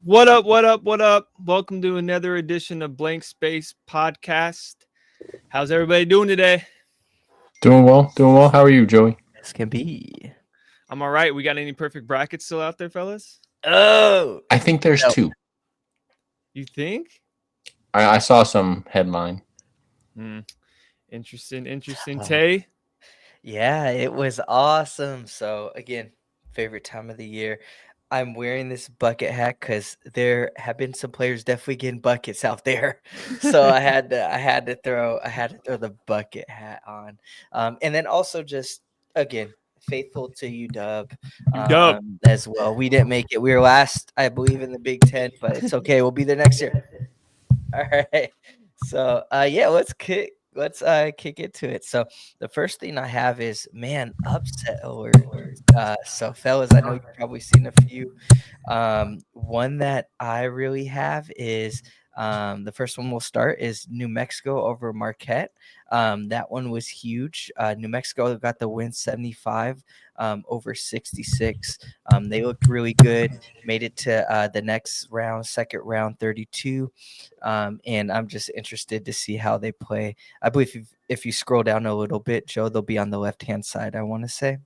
What up? What up? What up? Welcome to another edition of Blank Space Podcast. How's everybody doing today? Doing well, doing well. How are you, Joey? This can be. I'm all right. We got any perfect brackets still out there, fellas? Oh I think there's no. two. You think? I saw some headline. Hmm. Interesting. Oh, Tay? yeah, it was awesome. So again, favorite time of the year. I'm wearing this bucket hat because there have been some players definitely getting buckets out there. So I had to throw the bucket hat on. And then also just again, faithful to you, Dub, You dub. as well. We didn't make it. We were last, I believe, in the Big Ten, but it's okay. We'll be there next year. All right. So yeah, let's kick into it. So the first thing I have is upset alert. So fellas, I know you've probably seen a few. One that I really have is the first one we'll start is New Mexico over Marquette. That one was huge. New Mexico got the win 75 over 66. They looked really good, made it to the next round, second round 32. And I'm just interested to see how they play. I believe if you scroll down a little bit, Joe, they'll be on the left hand side, I want to say.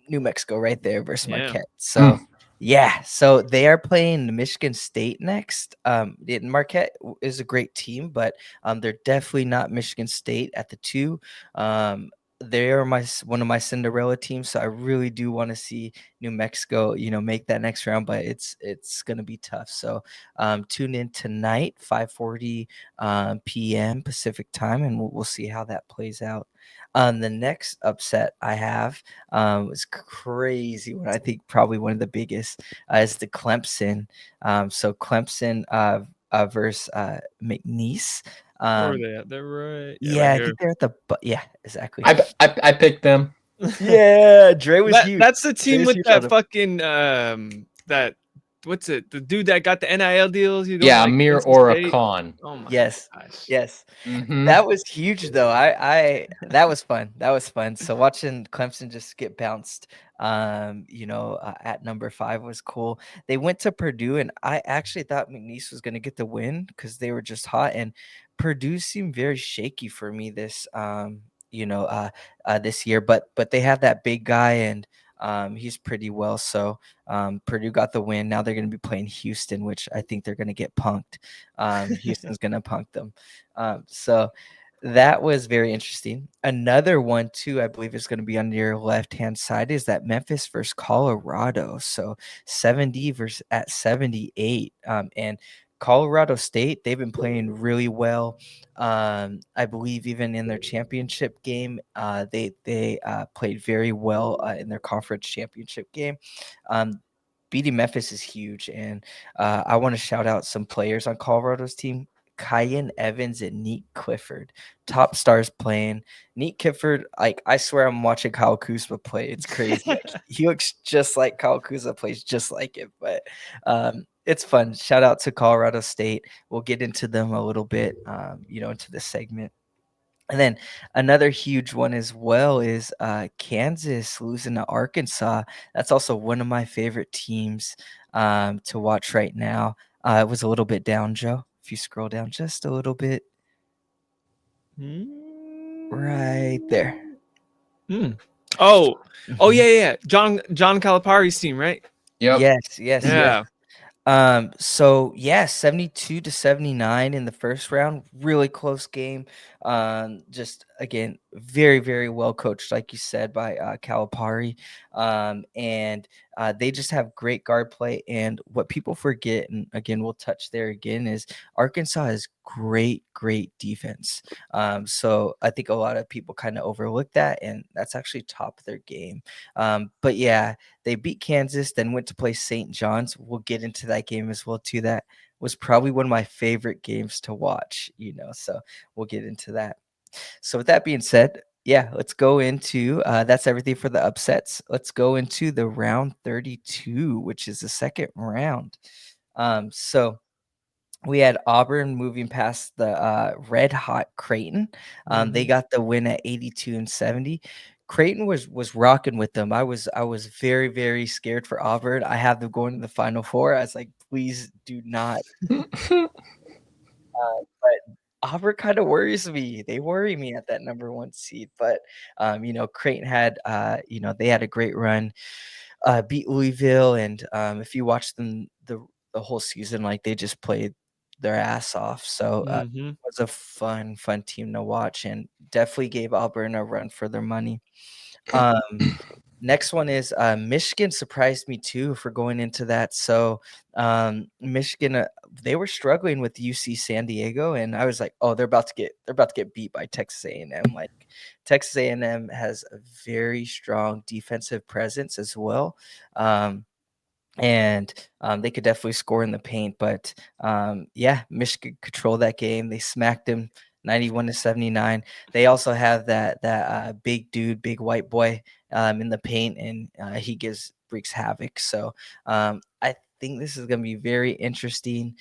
New Mexico right there versus Yeah. Marquette. Hmm. So yeah, so they are playing Michigan State next. Marquette is a great team, but they're definitely not Michigan State at the two. They are one of my Cinderella teams, so I really do want to see New Mexico, make that next round, but it's gonna be tough. So tune in tonight, 5:40 p.m. Pacific time, and we'll see how that plays out. The next upset I have was crazy one. I think probably one of the biggest is the Clemson. So Clemson versus McNeese. Where are Um, they at? They're right. Yeah, right yeah, I here. think they're at yeah, exactly. I picked them. Yeah, Dre was That huge. that's the Dre team was with huge on that them. fucking that what's it? The dude that got the NIL deals. He's going to Yeah, like Amir NC or a State. con. Oh my Yes, gosh. yes. Mm-hmm. That was huge though. I that was fun. That was fun. So watching Clemson just get bounced, at number 5 was cool. They went to Purdue, and I actually thought McNeese was going to get the win because they were just hot. And Purdue seemed very shaky for me this year. But they have that big guy, and he's pretty well. So Purdue got the win. Now they're going to be playing Houston, which I think they're going to get punked. Houston's going to punk them. So that was very interesting. Another one too, I believe is going to be on your left hand side is that Memphis versus Colorado. So 70 versus at 78. And Colorado State, they've been playing really well. I believe even in their championship game, they played very well in their conference championship game. Um, Beating Memphis is huge, and I want to shout out some players on Colorado's team. Kyan Evans and Neat Clifford, top stars playing. Neat Clifford, like I swear I'm watching Kyle Kuzma play. It's crazy. Like he looks just like Kyle Kuzma, plays just like it. But it's fun. Shout out to Colorado State. We'll get into them a little bit, into the segment. And then another huge one as well is Kansas losing to Arkansas. That's also one of my favorite teams to watch right now. It was a little bit down, Joe. If you scroll down just a little bit, right there. Hmm. Oh, oh Mhm. yeah. John Calipari's team, right? Yep. Yes. Yeah. So yeah, 72 to 79 in the first round, really close game. Just again, very, very well coached, like you said, by Calipari. And they just have great guard play. And what people forget, and again, we'll touch there again, is Arkansas has great defense. So I think a lot of people kind of overlook that, and that's actually top of their game. But yeah, they beat Kansas, then went to play St. John's. We'll get into that game as well too. That was probably one of my favorite games to watch, so we'll get into that. So with that being said, yeah, let's go into that's everything for the upsets. Let's go into the round 32, which is the second round. So we had Auburn moving past the red hot Creighton. They Mhm. got the win at 82 and 70. Creighton was rocking with them. I was very, very scared for Auburn. I have them going to the Final Four. I was like, please do not. But Auburn kind of worries me. They worry me at that number 1 seed. But Creighton had they had a great run, beat Louisville, and if you watch them the whole season, like they just played their ass off. So Mm-hmm. it was a fun team to watch, and definitely gave Auburn a run for their money. Next one is Michigan surprised me too for going into that. So Michigan, they were struggling with UC San Diego, and I was like, oh, they're about to get beat by Texas A&M. Like Texas A&M has a very strong defensive presence as well. And they could definitely score in the paint, but Michigan controlled that game. They smacked him 91-79. They also have that big dude, big white boy in the paint, and he wreaks havoc. So I think this is going to be very interesting.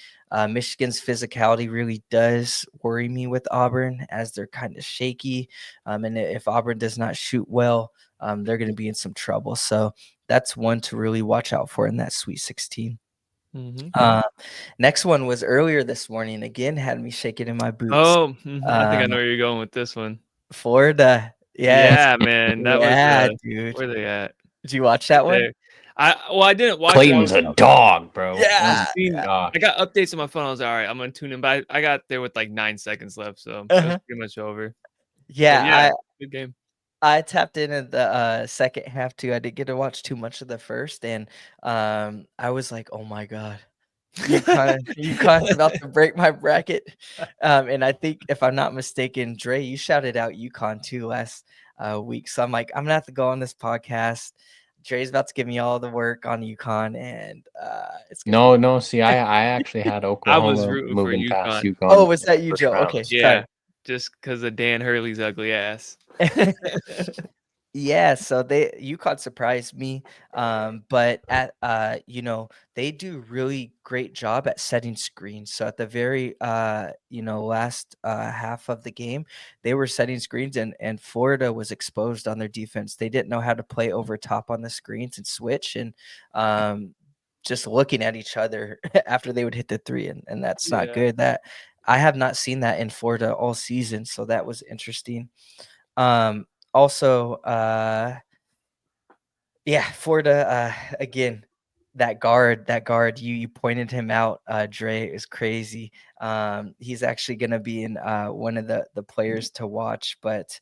Michigan's physicality really does worry me with Auburn, as they're kind of shaky, and if Auburn does not shoot well, they're going to be in some trouble. So that's one to really watch out for in that Sweet 16. Mm-hmm. Next one was earlier this morning. Again, had me shaking in my boots. Oh, I think I know where you're going with this one. Florida. Yeah, man. That was dude. where they at? Did you watch that one? I didn't watch Clayton's it. a dog, bro. Yeah. I got updates on my phone. I was like, all right, I'm gonna tune in. But I got there with like 9 seconds left, so it was pretty much over. Yeah, good game. I tapped in at the second half too. I didn't get to watch too much of the first, and I was like, oh my god. UConn's about to break my bracket. And I think, if I'm not mistaken, Dre, you shouted out UConn too last week. So I'm like, I'm gonna have to go on this podcast. Dre's about to give me all the work on UConn, and it's gonna No. See, I actually had Oklahoma rooting for moving past UConn. UConn. Oh, was that you, first Joe? round. Okay, Yeah, sorry. just because of Dan Hurley's ugly ass. Yeah, so UConn surprised me, but at they do really great job at setting screens. So at the very last half of the game, they were setting screens, and Florida was exposed on their defense. They didn't know how to play over top on the screens and switch, and just looking at each other after they would hit the three, and that's not good. That I have not seen that in Florida all season, so that was interesting. Also, Florida, again, that guard, you pointed him out, Dre, is crazy. He's actually going to be in one of the players to watch, but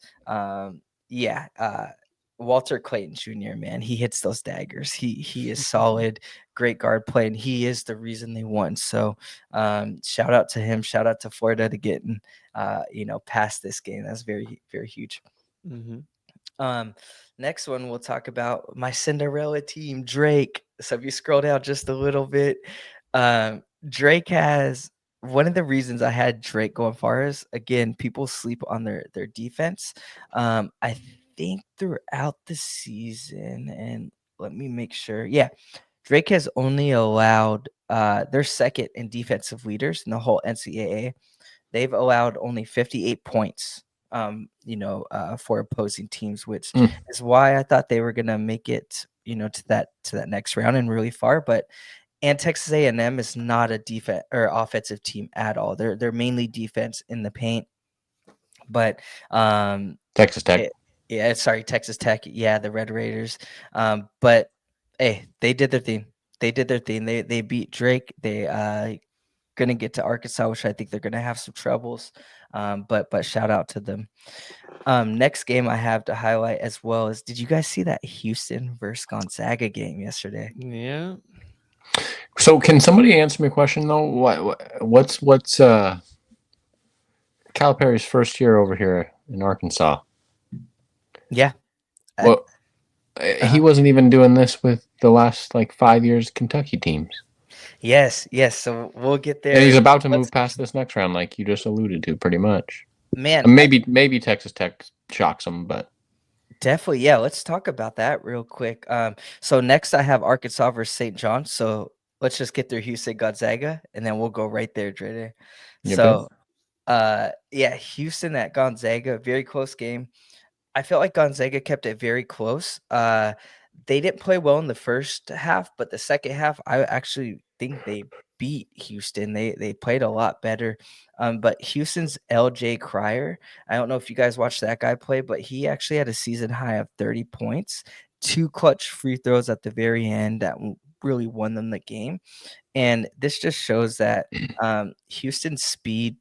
Walter Clayton Jr., man, he hits those daggers. He is solid, great guard play, and he is the reason they won. So shout out to him. Shout out to Florida to getting past this game. That's very, very huge. Mm-hmm. Next one we'll talk about my Cinderella team, Drake. So if you scroll down just a little bit, Drake has one of the reasons I had Drake going far is, again, people sleep on their defense. I think throughout the season, and let me make sure. Yeah, Drake has only allowed they're second in defensive leaders in the whole NCAA. They've allowed only 58 points for opposing teams, which is why I thought they were gonna make it, to that next round and really far. And Texas A&M is not a defense or offensive team at all. They're mainly defense in the paint. But Texas Tech. Texas Tech. Yeah, the Red Raiders. But hey, they did their thing. They beat Drake. They gonna get to Arkansas, which I think they're gonna have some troubles. But shout out to them. Next game I have to highlight as well is, did you guys see that Houston versus Gonzaga game yesterday? Yeah. So can somebody answer me a question though? What's Calipari's first year over here in Arkansas? Yeah. Well, he wasn't even doing this with the last 5 years Kentucky teams. Yes. So we'll get there. And he's about to move past this next round, like you just alluded to, pretty much. Man, maybe Texas Tech shocks him, but definitely, yeah. Let's talk about that real quick. So next I have Arkansas versus St. John. So let's just get through Houston Gonzaga, and then we'll go right there, Dre. So, Houston at Gonzaga, very close game. I felt like Gonzaga kept it very close. They didn't play well in the first half, but the second half, I actually think they beat Houston. They played a lot better. But Houston's LJ Cryer, I don't know if you guys watched that guy play, but he actually had a season high of 30 points, 2 clutch free throws at the very end that really won them the game. And this just shows that Houston's speed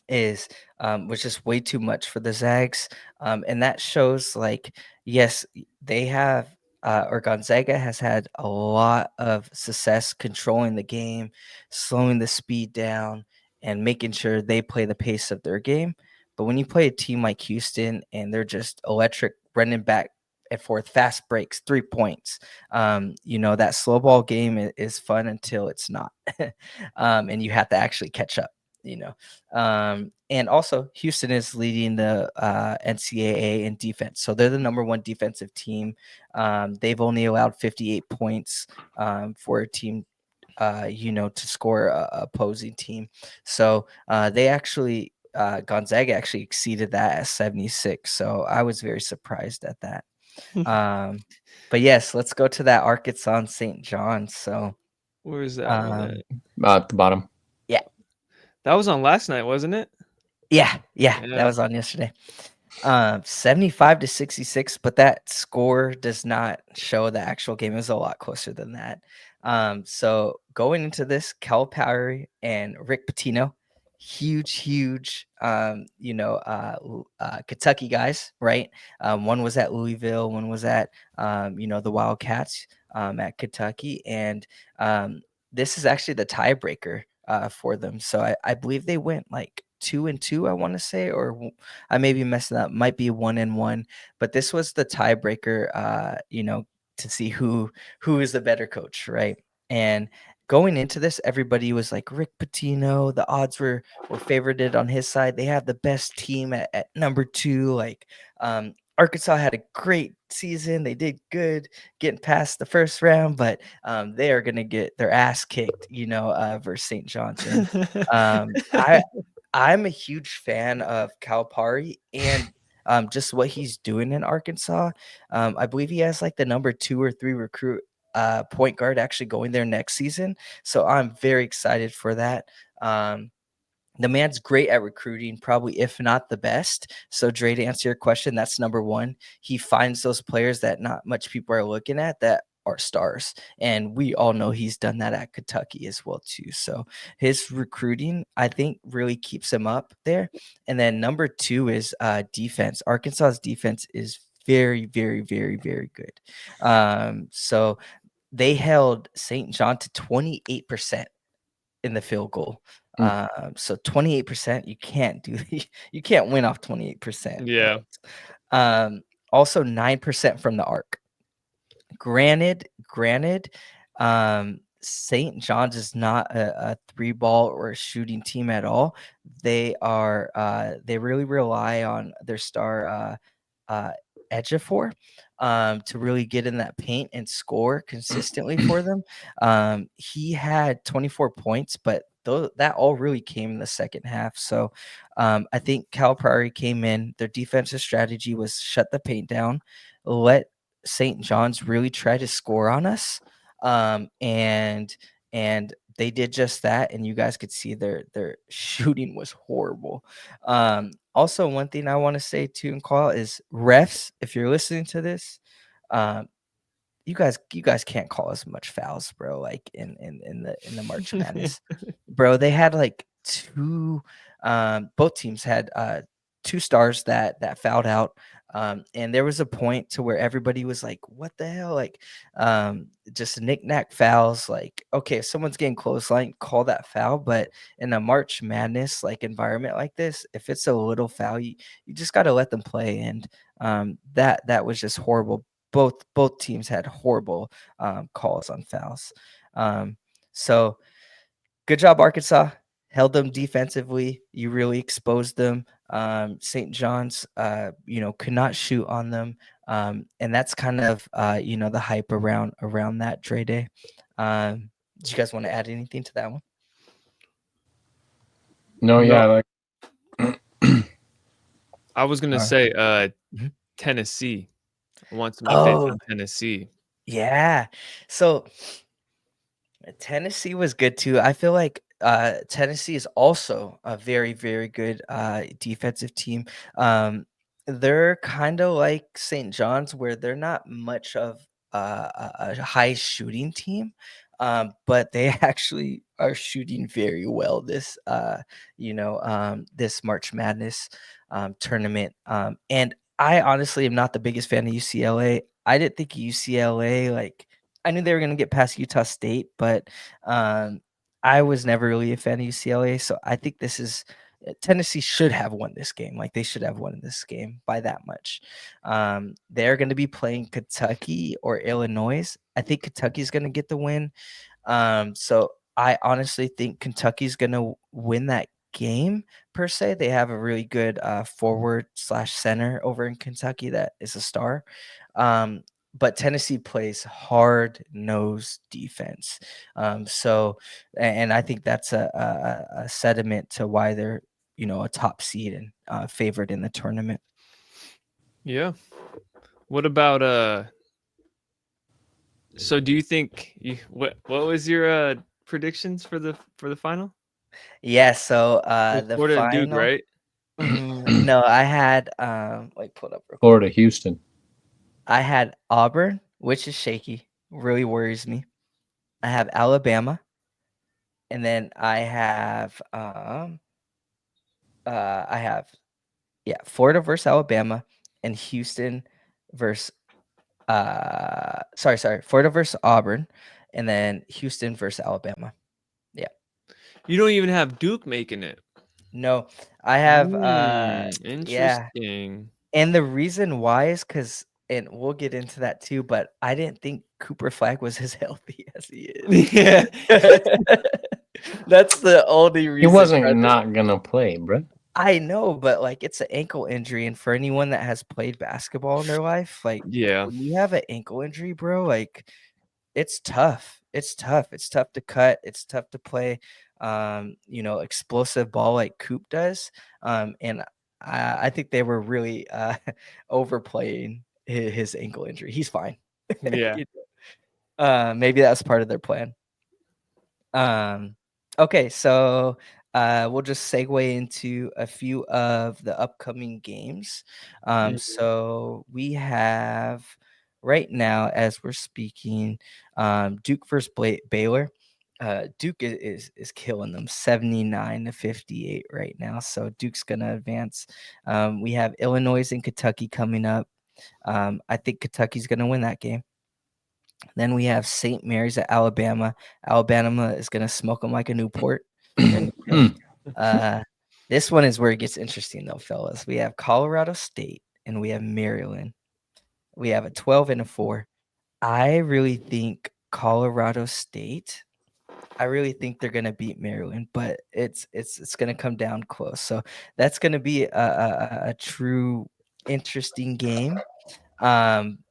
is was just way too much for the Zags, and that shows like yes, they have or Gonzaga has had a lot of success controlling the game, slowing the speed down, and making sure they play the pace of their game. But when you play a team like Houston and they're just electric, running back and forth, fast breaks, 3 points, that slow ball game is fun until it's not, and you have to actually catch up. You know, and also Houston is leading the NCAA in defense, so they're the number one defensive team. They've only allowed 58 points for a team, to score a opposing team. So they actually Gonzaga actually exceeded that at 76. So I was very surprised at that. But yes, let's go to that Arkansas and St. John's. So Where is that one at? At the bottom. yeah. That was on last night, wasn't it? Yeah, Yeah. that was on yesterday. 75 to 66, but that score does not show the actual game. It was a lot closer than that. So going into this, Calipari and Rick Pitino, huge, Kentucky guys, right? One was at Louisville, one was at, the Wildcats at Kentucky, and this is actually the tiebreaker for them. So I believe they went like 2-2, I want to say, or I may be messing up. Might be 1-1, but this was the tiebreaker. To see who is the better coach, right? And going into this, everybody was like Rick Pitino. The odds were favorited on his side. They have the best team at number 2. Like Arkansas had a great season. They did good getting past the first round, but they are going to get their ass kicked, versus St. John's. And I'm a huge fan of Calipari and just what he's doing in Arkansas. I believe he has like the number 2 or 3 recruit point guard actually going there next season. So I'm very excited for that. The man's great at recruiting, probably if not the best. So, Dre, to answer your question, that's number 1. He finds those players that not much people are looking at that are stars, and we all know he's done that at Kentucky as well too. So his recruiting, I think, really keeps him up there. And then number 2 is defense. Arkansas's defense is very, very, very, very good. So they held St. John to 28% in the field goal. So 28%, you can't you can't win off 28%. Yeah. Also 9% from the arc. Granted, St. John's is not a 3-ball or a shooting team at all. They are they really rely on their star Ejiofor to really get in that paint and score consistently for them. He had 24 points, but that all really came in the second half. So I think Calipari came in. Their defensive strategy was shut the paint down, let St. John's really try to score on us, and they did just that. And you guys could see their shooting was horrible. Also, one thing I want to say too and call is refs. If you're listening to this, you guys can't call as much fouls, bro. Like in the March Madness, bro. They had like 2. Both teams had 2 stars that fouled out. And there was a point to where everybody was like, what the hell? Like, just knick-knack fouls. Like, okay, if someone's getting clothesline, call that foul. But in a March Madness like environment like this, if it's a little foul, you just got to let them play. And that was just horrible. Both teams had horrible calls on fouls. So good job, Arkansas. Held them defensively. You really exposed them. St. John's, could not shoot on them. And that's kind of, the hype around that Dre Day. Do you guys want to add anything to that one? No, yeah, like I was gonna say, Tennessee. I want some updates Oh, on Tennessee. yeah. So Tennessee was good too. I feel like Tennessee is also a very, very good defensive team. They're kind of like St. John's, where they're not much of a high shooting team, but they actually are shooting very well this, this March Madness tournament. And I honestly am not the biggest fan of UCLA. I didn't think UCLA like. I knew they were going to get past Utah State, but I was never really a fan of UCLA. So I think this is Tennessee should have won this game. Like they should have won this game by that much. They're going to be playing Kentucky or Illinois. I think Kentucky's going to get the win. So I honestly think Kentucky's going to win that game per se. They have a really good forward slash center over in Kentucky that is a star. But Tennessee plays hard nosed defense. And I think that's a sediment to why they're, a top seed and favored in the tournament. Yeah. What about so do you think what was your predictions for the final? Yeah, so the Florida and Duke, final. right? No, I had wait, pull it up real quick. Florida, Houston. I had Auburn, which is shaky, really worries me. I have Alabama, and then I have Florida versus Alabama and Houston versus Florida versus Auburn, and then Houston versus Alabama. Yeah. You don't even have Duke making it. No, I have Interesting. And the reason why is because, and we'll get into that too, but I didn't think Cooper Flag was as healthy as he is. Yeah. That's the only He reason. wasn't not gonna play, bro. I know, but like it's an ankle injury, and for anyone that has played basketball in their life, like Yeah. when you have an ankle injury, bro, like it's tough. It's tough. It's tough to cut. It's tough to play, explosive ball like Coop does. And I think they were really overplaying his ankle injury. He's fine. Yeah. Maybe that was part of their plan. Okay, so we'll just segue into a few of the upcoming games. So we have right now, as we're speaking, Duke versus Baylor. Duke is killing them 79-58 right now. So Duke's gonna advance. We have Illinois and Kentucky coming up. I think Kentucky's gonna win that game. Then we have St. Mary's at Alabama. Alabama is going to smoke them like a Newport. This one is where it gets interesting, though, fellas. We have Colorado State and we have Maryland. We have a 12 and a 4. I really think Colorado State. I really think they're going to beat Maryland, but it's going to come down close. So that's going to be a true interesting game.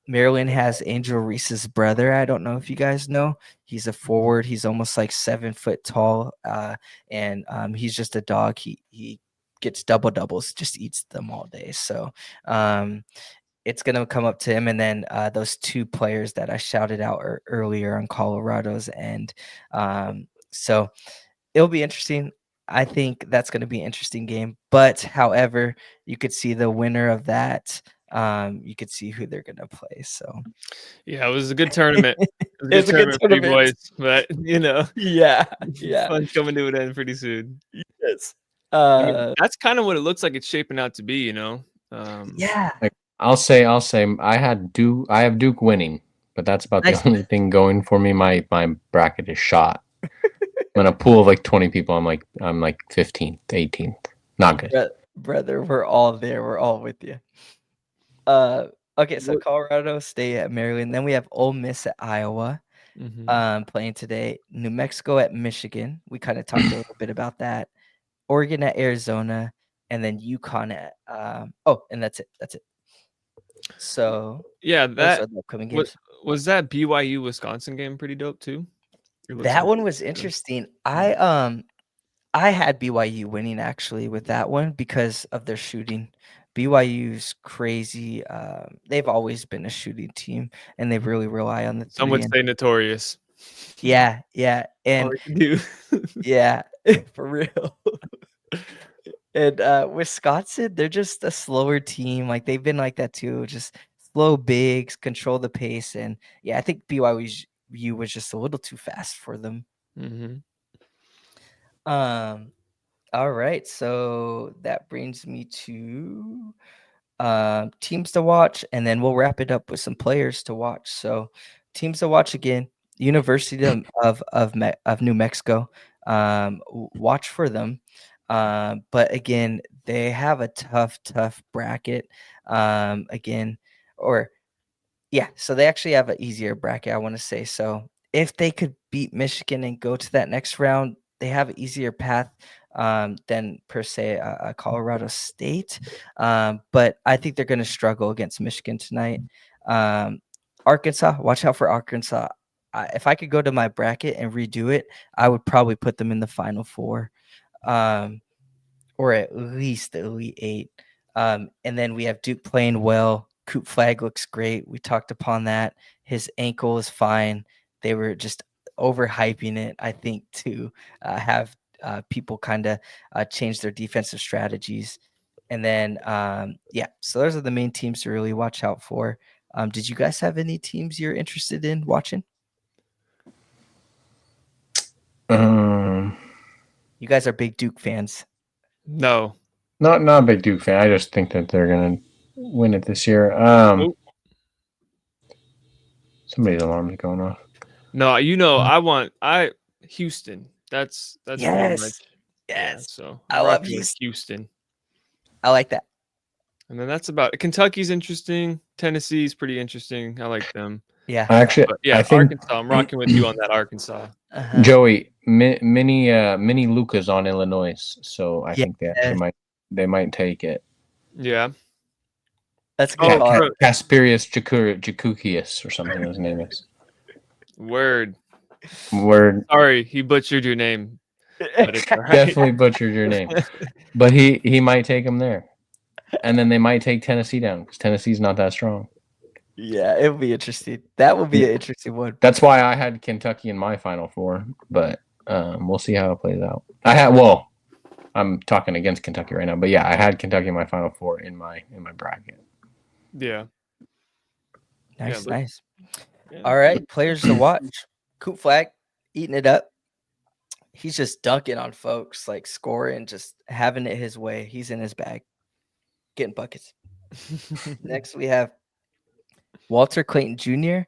Maryland has Angel Reese's brother. I don't know if you guys know. He's a forward. He's almost like 7 foot tall. And he's just a dog. He gets double doubles, just eats them all day. So it's gonna come up to him. And then those two players that I shouted out earlier on Colorado's end. So it'll be interesting. I think that's going to be an interesting game. But however, you could see the winner of that. You could see who they're going to play. So yeah, it was a good tournament. It's a good for you tournament. boys, but yeah, fun's coming to an end pretty soon. Yes. I mean, that's kind of what it looks like it's shaping out to be, Yeah. I'll say I have Duke winning, but that's about the only thing going for me. My bracket is shot. In a pool of like 20 people, I'm like 15th, 18th. Not good. Brother, we're all there. We're all with you. Okay, so Colorado State at Maryland. Then we have Ole Miss at Iowa. Playing today. New Mexico at Michigan. We kind of talked a little bit about that. Oregon at Arizona, and then UConn at and that's it. That's it. So yeah, that are the upcoming games. Was that BYU Wisconsin game pretty dope too? That one was interesting. I had BYU winning actually with that one because of their shooting, BYU's crazy. They've always been a shooting team, and they really rely on the Some three. would And say notorious. yeah, All and we can do. yeah, for real. And Wisconsin, they're just a slower team. Like they've been like that too. Just slow bigs, control the pace, and yeah, I think BYU was just a little too fast for them. Mhm. Um, all right, so that brings me to teams to watch, and then we'll wrap it up with some players to watch. So, teams to watch again: University of New Mexico. Watch for them, but again, they have a tough bracket. Again, or yeah, so they actually have an easier bracket, I want to say. So if they could beat Michigan and go to that next round, they have an easier path than per se a Colorado State. But I think they're going to struggle against Michigan tonight. Arkansas, watch out for Arkansas. If I could go to my bracket and redo it, I would probably put them in the Final Four. Or at least the Elite Eight. And then we have Duke playing well. Coop Flag looks great. We talked upon that. His ankle is fine. They were just overhyping it, I think, to have people kind of change their defensive strategies. And then, yeah, so those are the main teams to really watch out for. Did you guys have any teams you're interested in watching? You guys are big Duke fans. No. Not a big Duke fan. I just think that they're gonna win it this year. Nope. Somebody's alarm is going off. No, I Houston. That's pretty much. Yeah, Yes. so I I'm love rocking with Houston. I like that. And then that's about Kentucky's interesting. Tennessee's pretty interesting. I like them. Yeah. Actually, But yeah, I think Arkansas. I'm rocking with you on that Arkansas. Uh-huh. Joey, mini Luca's on Illinois, so I think that Yes. they might take it. Yeah. That's a Oh, good call. bro. Kasperius Jakukius or something his name is. Word. Sorry, he butchered your name. But it's all right. definitely butchered your name. But he might take him there. And then they might take Tennessee down because Tennessee's not that strong. Yeah, it'll be interesting. That will be an interesting one. That's why I had Kentucky in my Final Four, but we'll see how it plays out. I'm talking against Kentucky right now, but yeah, I had Kentucky in my Final Four in my bracket. Yeah. Nice. Yeah. All right, players to watch. Coop Flag eating it up. He's just dunking on folks, like scoring, just having it his way. He's in his bag, getting buckets. Next, we have Walter Clayton Jr.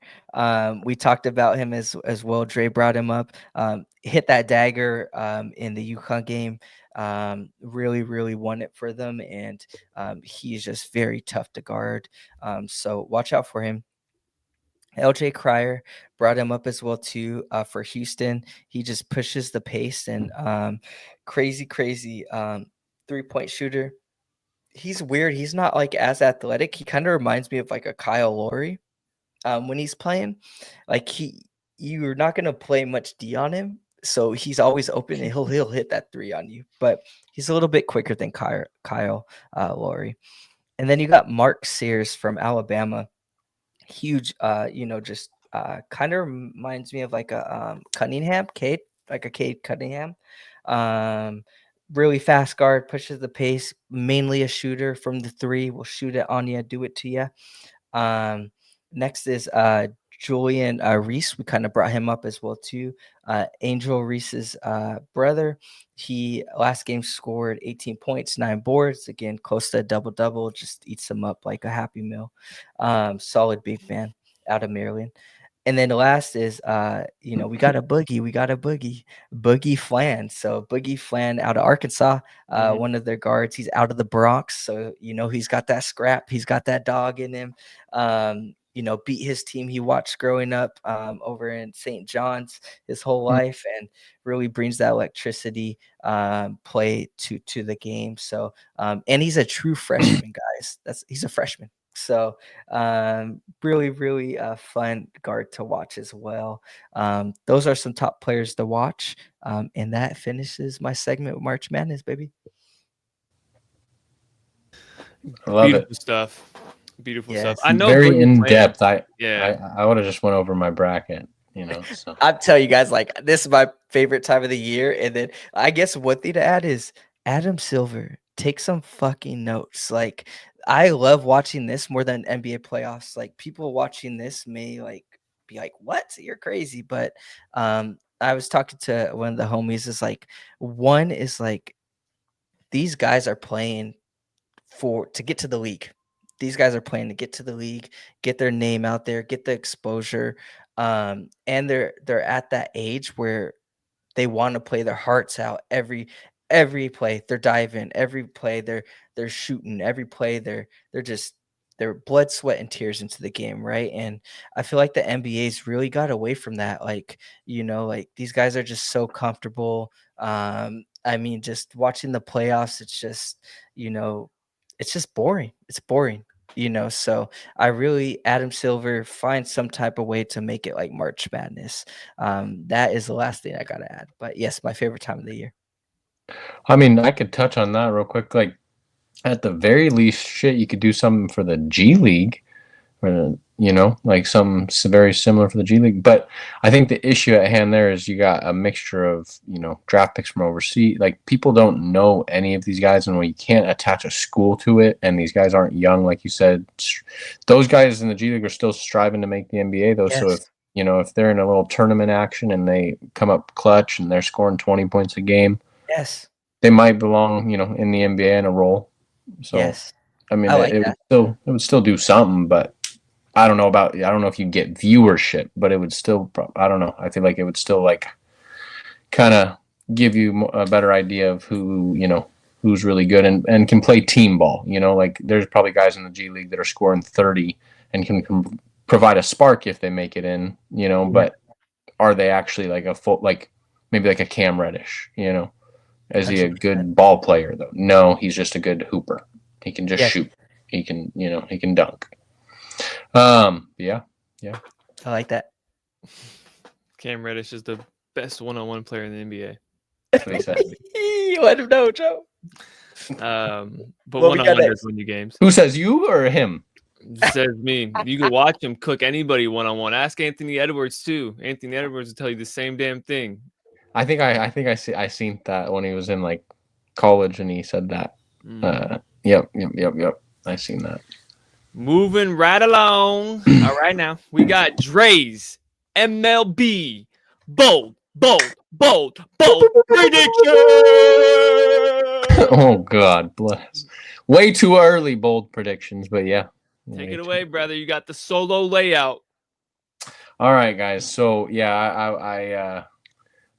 We talked about him as well. Dre brought him up. Hit that dagger in the UConn game. Really won it for them, and he's just very tough to guard. So watch out for him. LJ Cryer brought him up as well too for Houston. He just pushes the pace and crazy 3-point shooter. He's weird. He's not like as athletic. He kind of reminds me of like a Kyle Lowry when he's playing. Like you're not gonna play much D on him, so he's always open and he'll hit that three on you. But he's a little bit quicker than Kyle Lowry. And then you got Mark Sears from Alabama. Huge, just kind of reminds me of like a Cunningham, Cade, like a Cade Cunningham. Really fast guard, pushes the pace, mainly a shooter from the three, will shoot it on you, do it to you. Next is Julian Reese. We kind of brought him up as well too. Angel Reese's brother. He last game scored 18 points, 9 boards. Again, close to a double-double. Just eats him up like a Happy Meal. Solid big man out of Maryland. And then the last is, we got a boogie, Boogie Flan. So Boogie Flan out of Arkansas, one of their guards. He's out of the Bronx, so he's got that scrap. He's got that dog in him. Beat his team he watched growing up over in St. John's his whole life, and really brings that electricity play to the game. So, and he's a true freshman, guys. He's a freshman. So really fun guard to watch as well. Those are some top players to watch. And that finishes my segment with March Madness, baby. I love Beautiful it. stuff. Beautiful stuff. Yes. I know Very Goody in played. depth. Yeah. I would have just went over my bracket, so I'm telling you guys, like, this is my favorite time of the year. And then I guess one thing to add is Adam Silver, take some fucking notes. Like, I love watching this more than NBA playoffs. Like, people watching this may like be like, "What? You're crazy." But I was talking to one of the homies, is like, one is like, these guys are playing to get to the league. These guys are playing to get to the league, get their name out there, get the exposure. And they're at that age where they want to play their hearts out every play. They're diving, every play they're shooting, every play they're just their blood, sweat, and tears into the game, right? And I feel like the NBA's really got away from that. Like, like these guys are just so comfortable. I mean, just watching the playoffs, you know, it's just boring. It's boring. So I really, Adam Silver, find some type of way to make it like March Madness. That is the last thing I gotta add. But yes, my favorite time of the year. I mean, I could touch on that real quick. Like, at the very least, shit, you could do something for the G League, or like something very similar for the G League. But I think the issue at hand there is you got a mixture of draft picks from overseas. Like, people don't know any of these guys, and when you can't attach a school to it, and these guys aren't young, like you said, those guys in the G League are still striving to make the NBA though. So Yes. if they're in a little tournament action and they come up clutch and they're scoring 20 points a game, Yes. they might belong in the NBA in a role. So Yes. I mean, I like it that. would still do something, but I don't know if you get viewership, but it would still, I don't know. I feel like it would still like kind of give you a better idea of who's really good and can play team ball. Like, there's probably guys in the G League that are scoring 30 and can provide a spark if they make it in, but are they actually like a full, like maybe like a Cam Reddish, Is he a 100%. good ball player though? No, he's just a good hooper. He can just Yes. shoot. He can, he can dunk. Yeah. I like that. Cam Reddish is the best one-on-one player in the NBA. That's what he said. Let him know, Joe. But What we got one-on-one does next? win you games. Who says, you or him? Says me. You can watch him cook anybody one-on-one. Ask Anthony Edwards too. Anthony Edwards will tell you the same damn thing. I think I seen that when he was in like college and he said that. Yep. I seen that. Moving right along. All right, now we got Dre's MLB bold prediction. Oh God bless. Way too early bold predictions, but yeah. Take it away, brother. You got the solo layout. All right, guys. So yeah, I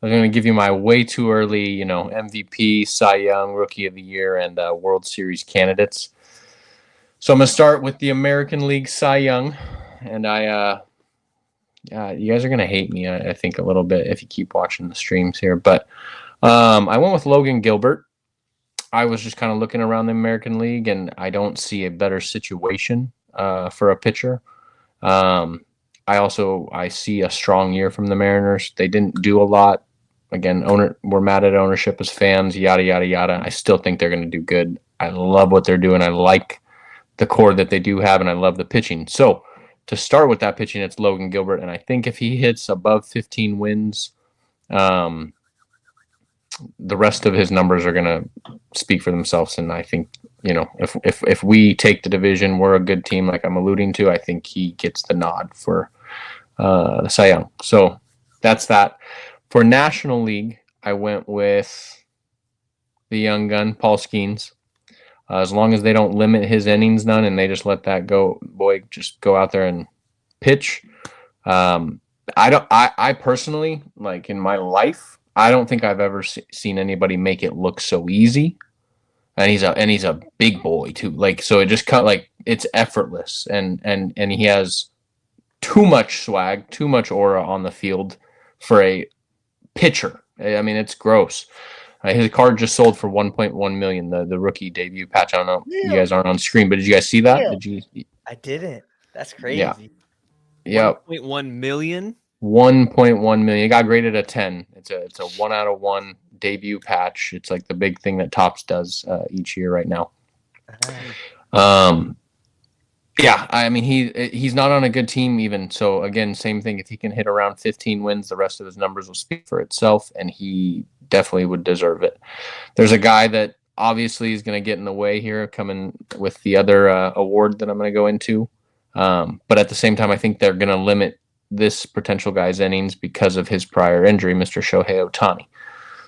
was going to give you my way too early, MVP, Cy Young, Rookie of the Year, and World Series candidates. So I'm going to start with the American League Cy Young, and you guys are going to hate me, I think, a little bit if you keep watching the streams here, but I went with Logan Gilbert. I was just kind of looking around the American League, and I don't see a better situation for a pitcher. I see a strong year from the Mariners. They didn't do a lot. Again, we're mad at ownership as fans, yada, yada, yada. I still think they're going to do good. I love what they're doing. I like the core that they do have, and I love the pitching. So to start with that pitching, it's Logan Gilbert, and I think if he hits above 15 wins, the rest of his numbers are going to speak for themselves. And I think, if we take the division, we're a good team, like I'm alluding to. I think he gets the nod for the Cy Young. So that's that. For National League, I went with the young gun, Paul Skeens. As long as they don't limit his innings none and they just let that boy just go out there and pitch. I personally, like in my life, I don't think I've ever seen anybody make it look so easy. And he's a big boy too. Like, so it just it's effortless, and he has too much swag, too much aura on the field for a pitcher. I mean, it's gross. His card just sold for $1.1 million. The rookie debut patch. I don't know. You guys aren't on screen, but did you guys see that? Did you? I didn't. That's crazy. Yeah. 1.1 million. 1.1 million. It got graded a 10. It's a 1 out of 1 debut patch. It's like the big thing that Topps does each year right now. Yeah, I mean he's not on a good team even. So again, same thing. If he can hit around 15 wins, the rest of his numbers will speak for itself, and he definitely would deserve it. There's a guy that obviously is going to get in the way here, coming with the other award that I'm going to go into. But at the same time, I think they're going to limit this potential guy's innings because of his prior injury, Mr. Shohei Ohtani.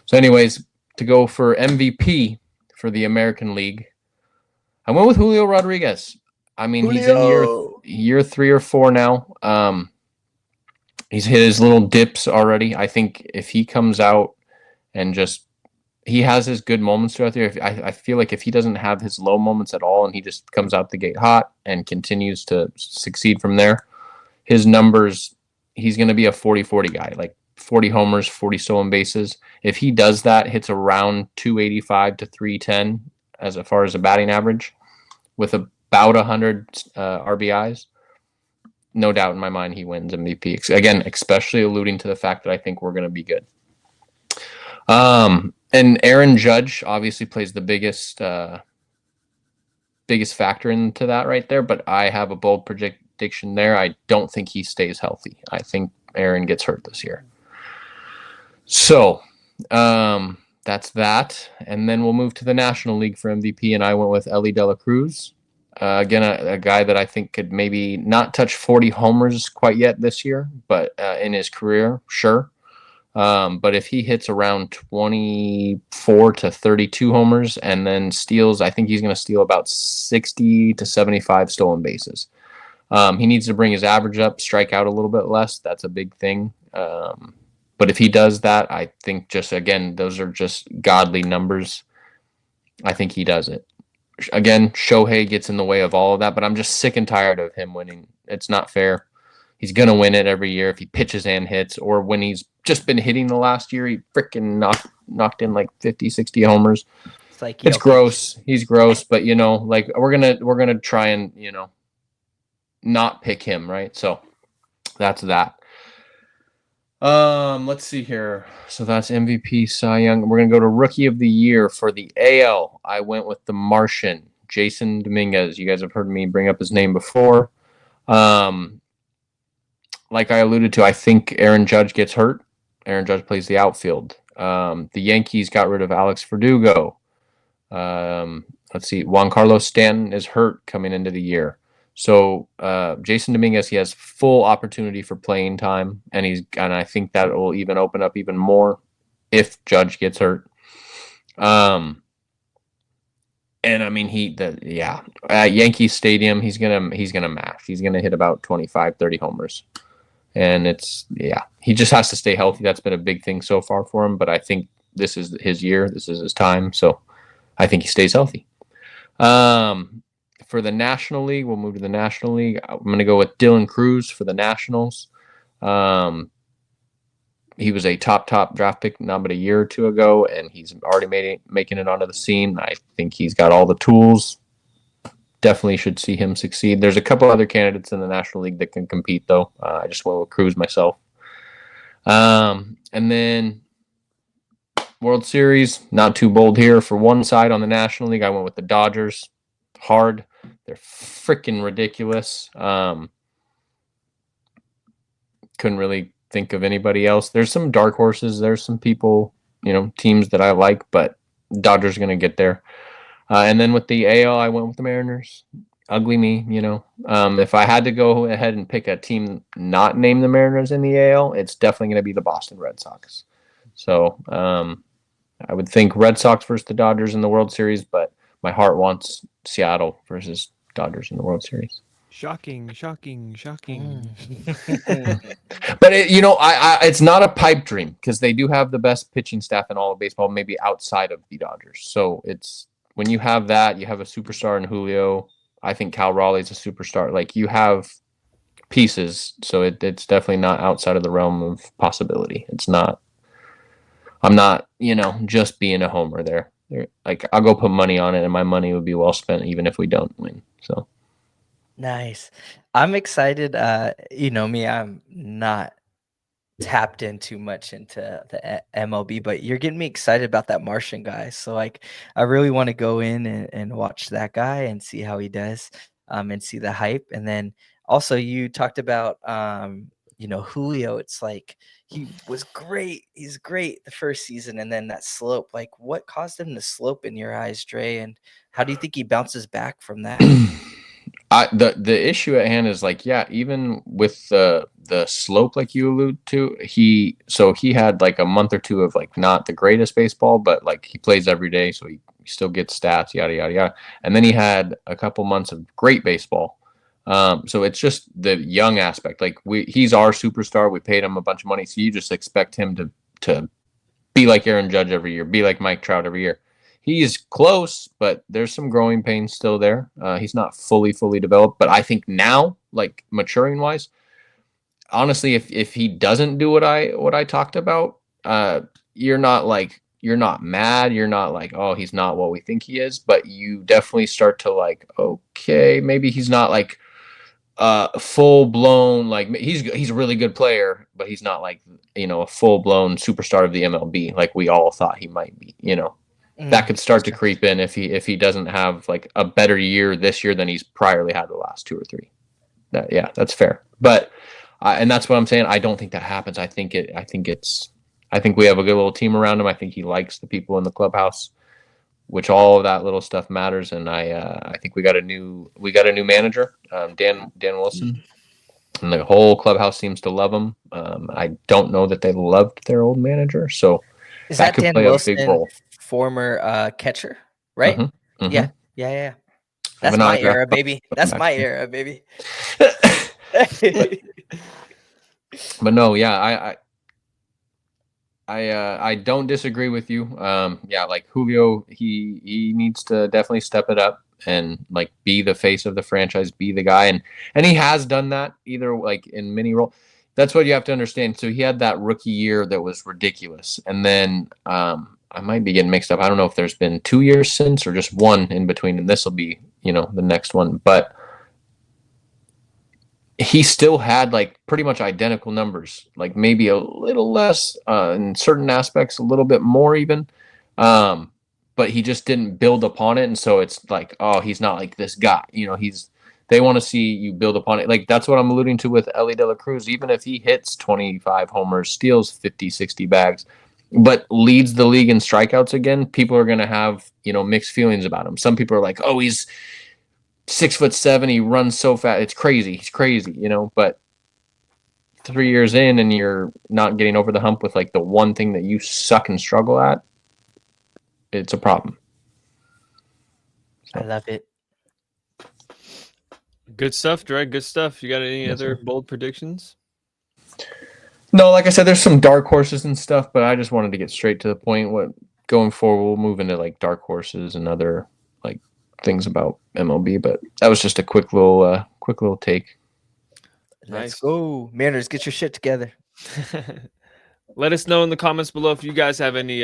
So, anyways, to go for MVP for the American League, I went with Julio Rodriguez. I mean, he's in year 3 or 4 now. He's hit his little dips already. I think if he comes out and just he has his good moments throughout the year. I feel like if he doesn't have his low moments at all and he just comes out the gate hot and continues to succeed from there, his numbers, he's going to be a 40-40 guy, like 40 homers, 40 stolen bases. If he does that, hits around 285 to 310 as far as a batting average with about 100 RBIs, no doubt in my mind he wins MVP. Again, especially alluding to the fact that I think we're going to be good. And Aaron Judge obviously plays the biggest factor into that right there, but I have a bold prediction there. I don't think he stays healthy. I think Aaron gets hurt this year. So that's that. And then we'll move to the National League for MVP, and I went with Elly De La Cruz. Again, a guy that I think could maybe not touch 40 homers quite yet this year, but in his career, sure. But if he hits around 24 to 32 homers and then steals, I think he's going to steal about 60 to 75 stolen bases. He needs to bring his average up, strike out a little bit less. That's a big thing. But if he does that, I think just, again, those are just godly numbers. I think he does it. Again, Shohei gets in the way of all of that, but I'm just sick and tired of him winning. It's not fair. He's going to win it every year if he pitches and hits, or when he's just been hitting the last year, he freaking knocked in like 50, 60 homers. It's gross. He's gross, but like we're going to try and, not pick him, right? So that's that. Let's see here. So that's MVP, Cy Young. We're going to go to Rookie of the Year for the AL. I went with the Martian, Jason Dominguez. You guys have heard me bring up his name before. Like I alluded to, I think Aaron Judge gets hurt. Aaron Judge plays the outfield. The Yankees got rid of Alex Verdugo. Let's see. Juan Carlos Stanton is hurt coming into the year. So Jason Dominguez, he has full opportunity for playing time, and I think that will even open up even more if Judge gets hurt. And I mean at Yankee Stadium, he's gonna mash. He's gonna hit about 25, 30 homers. And he just has to stay healthy. That's been a big thing so far for him, but I think this is his year. This is his time. So I think he stays healthy. For the National League, we'll move to the National League. I'm going to go with Dylan Cruz for the Nationals. He was a top draft pick not but a year or two ago, and he's already making it onto the scene. I think he's got all the tools. Definitely should see him succeed. There's a couple other candidates in the National League that can compete, though. I just went with Cruz myself. And then World Series, not too bold here. For one side on the National League, I went with the Dodgers. Hard. They're freaking ridiculous. Couldn't really think of anybody else. There's some dark horses. There's some people, teams that I like, but Dodgers going to get there. And then with the AL, I went with the Mariners. Ugly me, If I had to go ahead and pick a team not named the Mariners in the AL, it's definitely going to be the Boston Red Sox. So I would think Red Sox versus the Dodgers in the World Series, but my heart wants Seattle versus Dodgers in the World Series. Shocking. But it's not a pipe dream because they do have the best pitching staff in all of baseball, maybe outside of the Dodgers. So it's when you have that, you have a superstar in Julio. I think Cal Raleigh's a superstar. Like you have pieces, so it's definitely not outside of the realm of possibility. It's not. I'm not, just being a homer there. Like I'll go put money on it, and my money would be well spent even if we don't win. So nice. I'm excited. You know me, I'm not tapped in too much into the MLB, but you're getting me excited about that Martian guy. So like, I really want to go in and watch that guy and see how he does, and see the hype. And then also you talked about, Julio. It's like he was great. He's great the first season, and then that slope. Like, what caused him to slope in your eyes, Dre? And how do you think he bounces back from that? The issue at hand is like, yeah, even with the slope, like you allude to, he had like a month or two of like not the greatest baseball, but like he plays every day, so he still gets stats, yada yada yada. And then he had a couple months of great baseball. So it's just the young aspect. Like he's our superstar. We paid him a bunch of money, so you just expect him to be like Aaron Judge every year, be like Mike Trout every year. He's close, but there's some growing pains still there. He's not fully developed, but I think now, like maturing wise, honestly, if he doesn't do what I talked about, you're not mad. You're not like, oh, he's not what we think he is, but you definitely start to like, okay, maybe he's not like full blown, like he's a really good player, but he's not like, a full blown superstar of the MLB like we all thought he might be. That could start to creep in if he doesn't have like a better year this year than he's priorly had the last 2 or 3. That's fair. But and that's what I'm saying. I don't think that happens. I think we have a good little team around him. I think he likes the people in the clubhouse, which all of that little stuff matters. And I think we got a new manager, Dan Wilson, and the whole clubhouse seems to love him. I don't know that they loved their old manager, so Is that could Dan play Wilson, a big role. Former catcher, right? Mm-hmm. Yeah. That's my era, baby. That's my era, baby. But no, yeah, I don't disagree with you. Like Julio, he needs to definitely step it up and like be the face of the franchise, be the guy, and he has done that either like in many roles. That's what you have to understand. So he had that rookie year that was ridiculous, and then I might be getting mixed up. I don't know if there's been 2 years since or just one in between, and this will be the next one, but he still had like pretty much identical numbers, like maybe a little less in certain aspects, a little bit more even. But he just didn't build upon it. And so it's like, oh, he's not like this guy. They want to see you build upon it. Like that's what I'm alluding to with Ellie De La Cruz. Even if he hits 25 homers, steals 50, 60 bags, but leads the league in strikeouts again, people are going to have, mixed feelings about him. Some people are like, oh, he's 6'7", he runs so fast, it's crazy. He's crazy, but 3 years in and you're not getting over the hump with like the one thing that you suck and struggle at, it's a problem. I love it. Good stuff, Dre. Good stuff. You got any other sir. bold predictions? No, like I said, there's some dark horses and stuff, but I just wanted to get straight to the point. What going forward, we'll move into like dark horses and other like things about MLB, but that was just a quick little take. Let's go, Mariners, get your shit together. Let us know in the comments below if you guys have any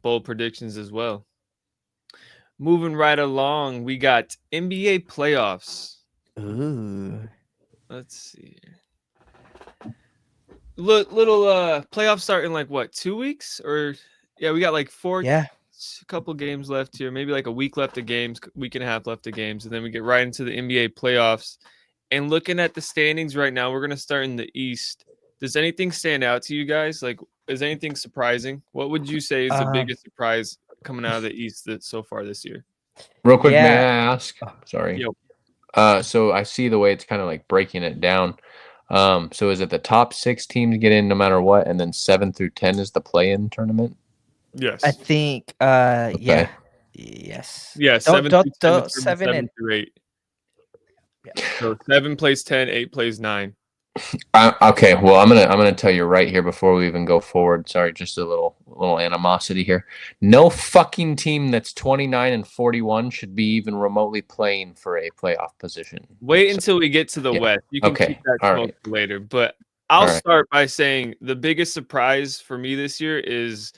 bold predictions as well. Moving right along, we got NBA playoffs. Ooh. Let's see. Little playoffs start in like what, 2 weeks? Or we got like a couple games left here, maybe like a week left of games, week and a half left of games, and then we get right into the NBA playoffs. And looking at the standings right now, we're going to start in the East. Does anything stand out to you guys? Like, is anything surprising? What would you say is the biggest surprise coming out of the East so far this year? Real quick, may I ask? Sorry. Yep. So I see the way it's kind of like breaking it down. So is it the top 6 teams get in no matter what, and then 7 through 10 is the play-in tournament? Yes. I think. Okay. Yeah. Yes. Yeah. Don't 7 through 8. Yeah. So 7 plays 10, 8 plays 9. Okay, well, I'm gonna tell you right here before we even go forward. Sorry, just a little animosity here. No fucking team that's 29 and 41 should be even remotely playing for a playoff position. Wait until we get to the West. You can keep that smoke later. But I'll start by saying the biggest surprise for me this year is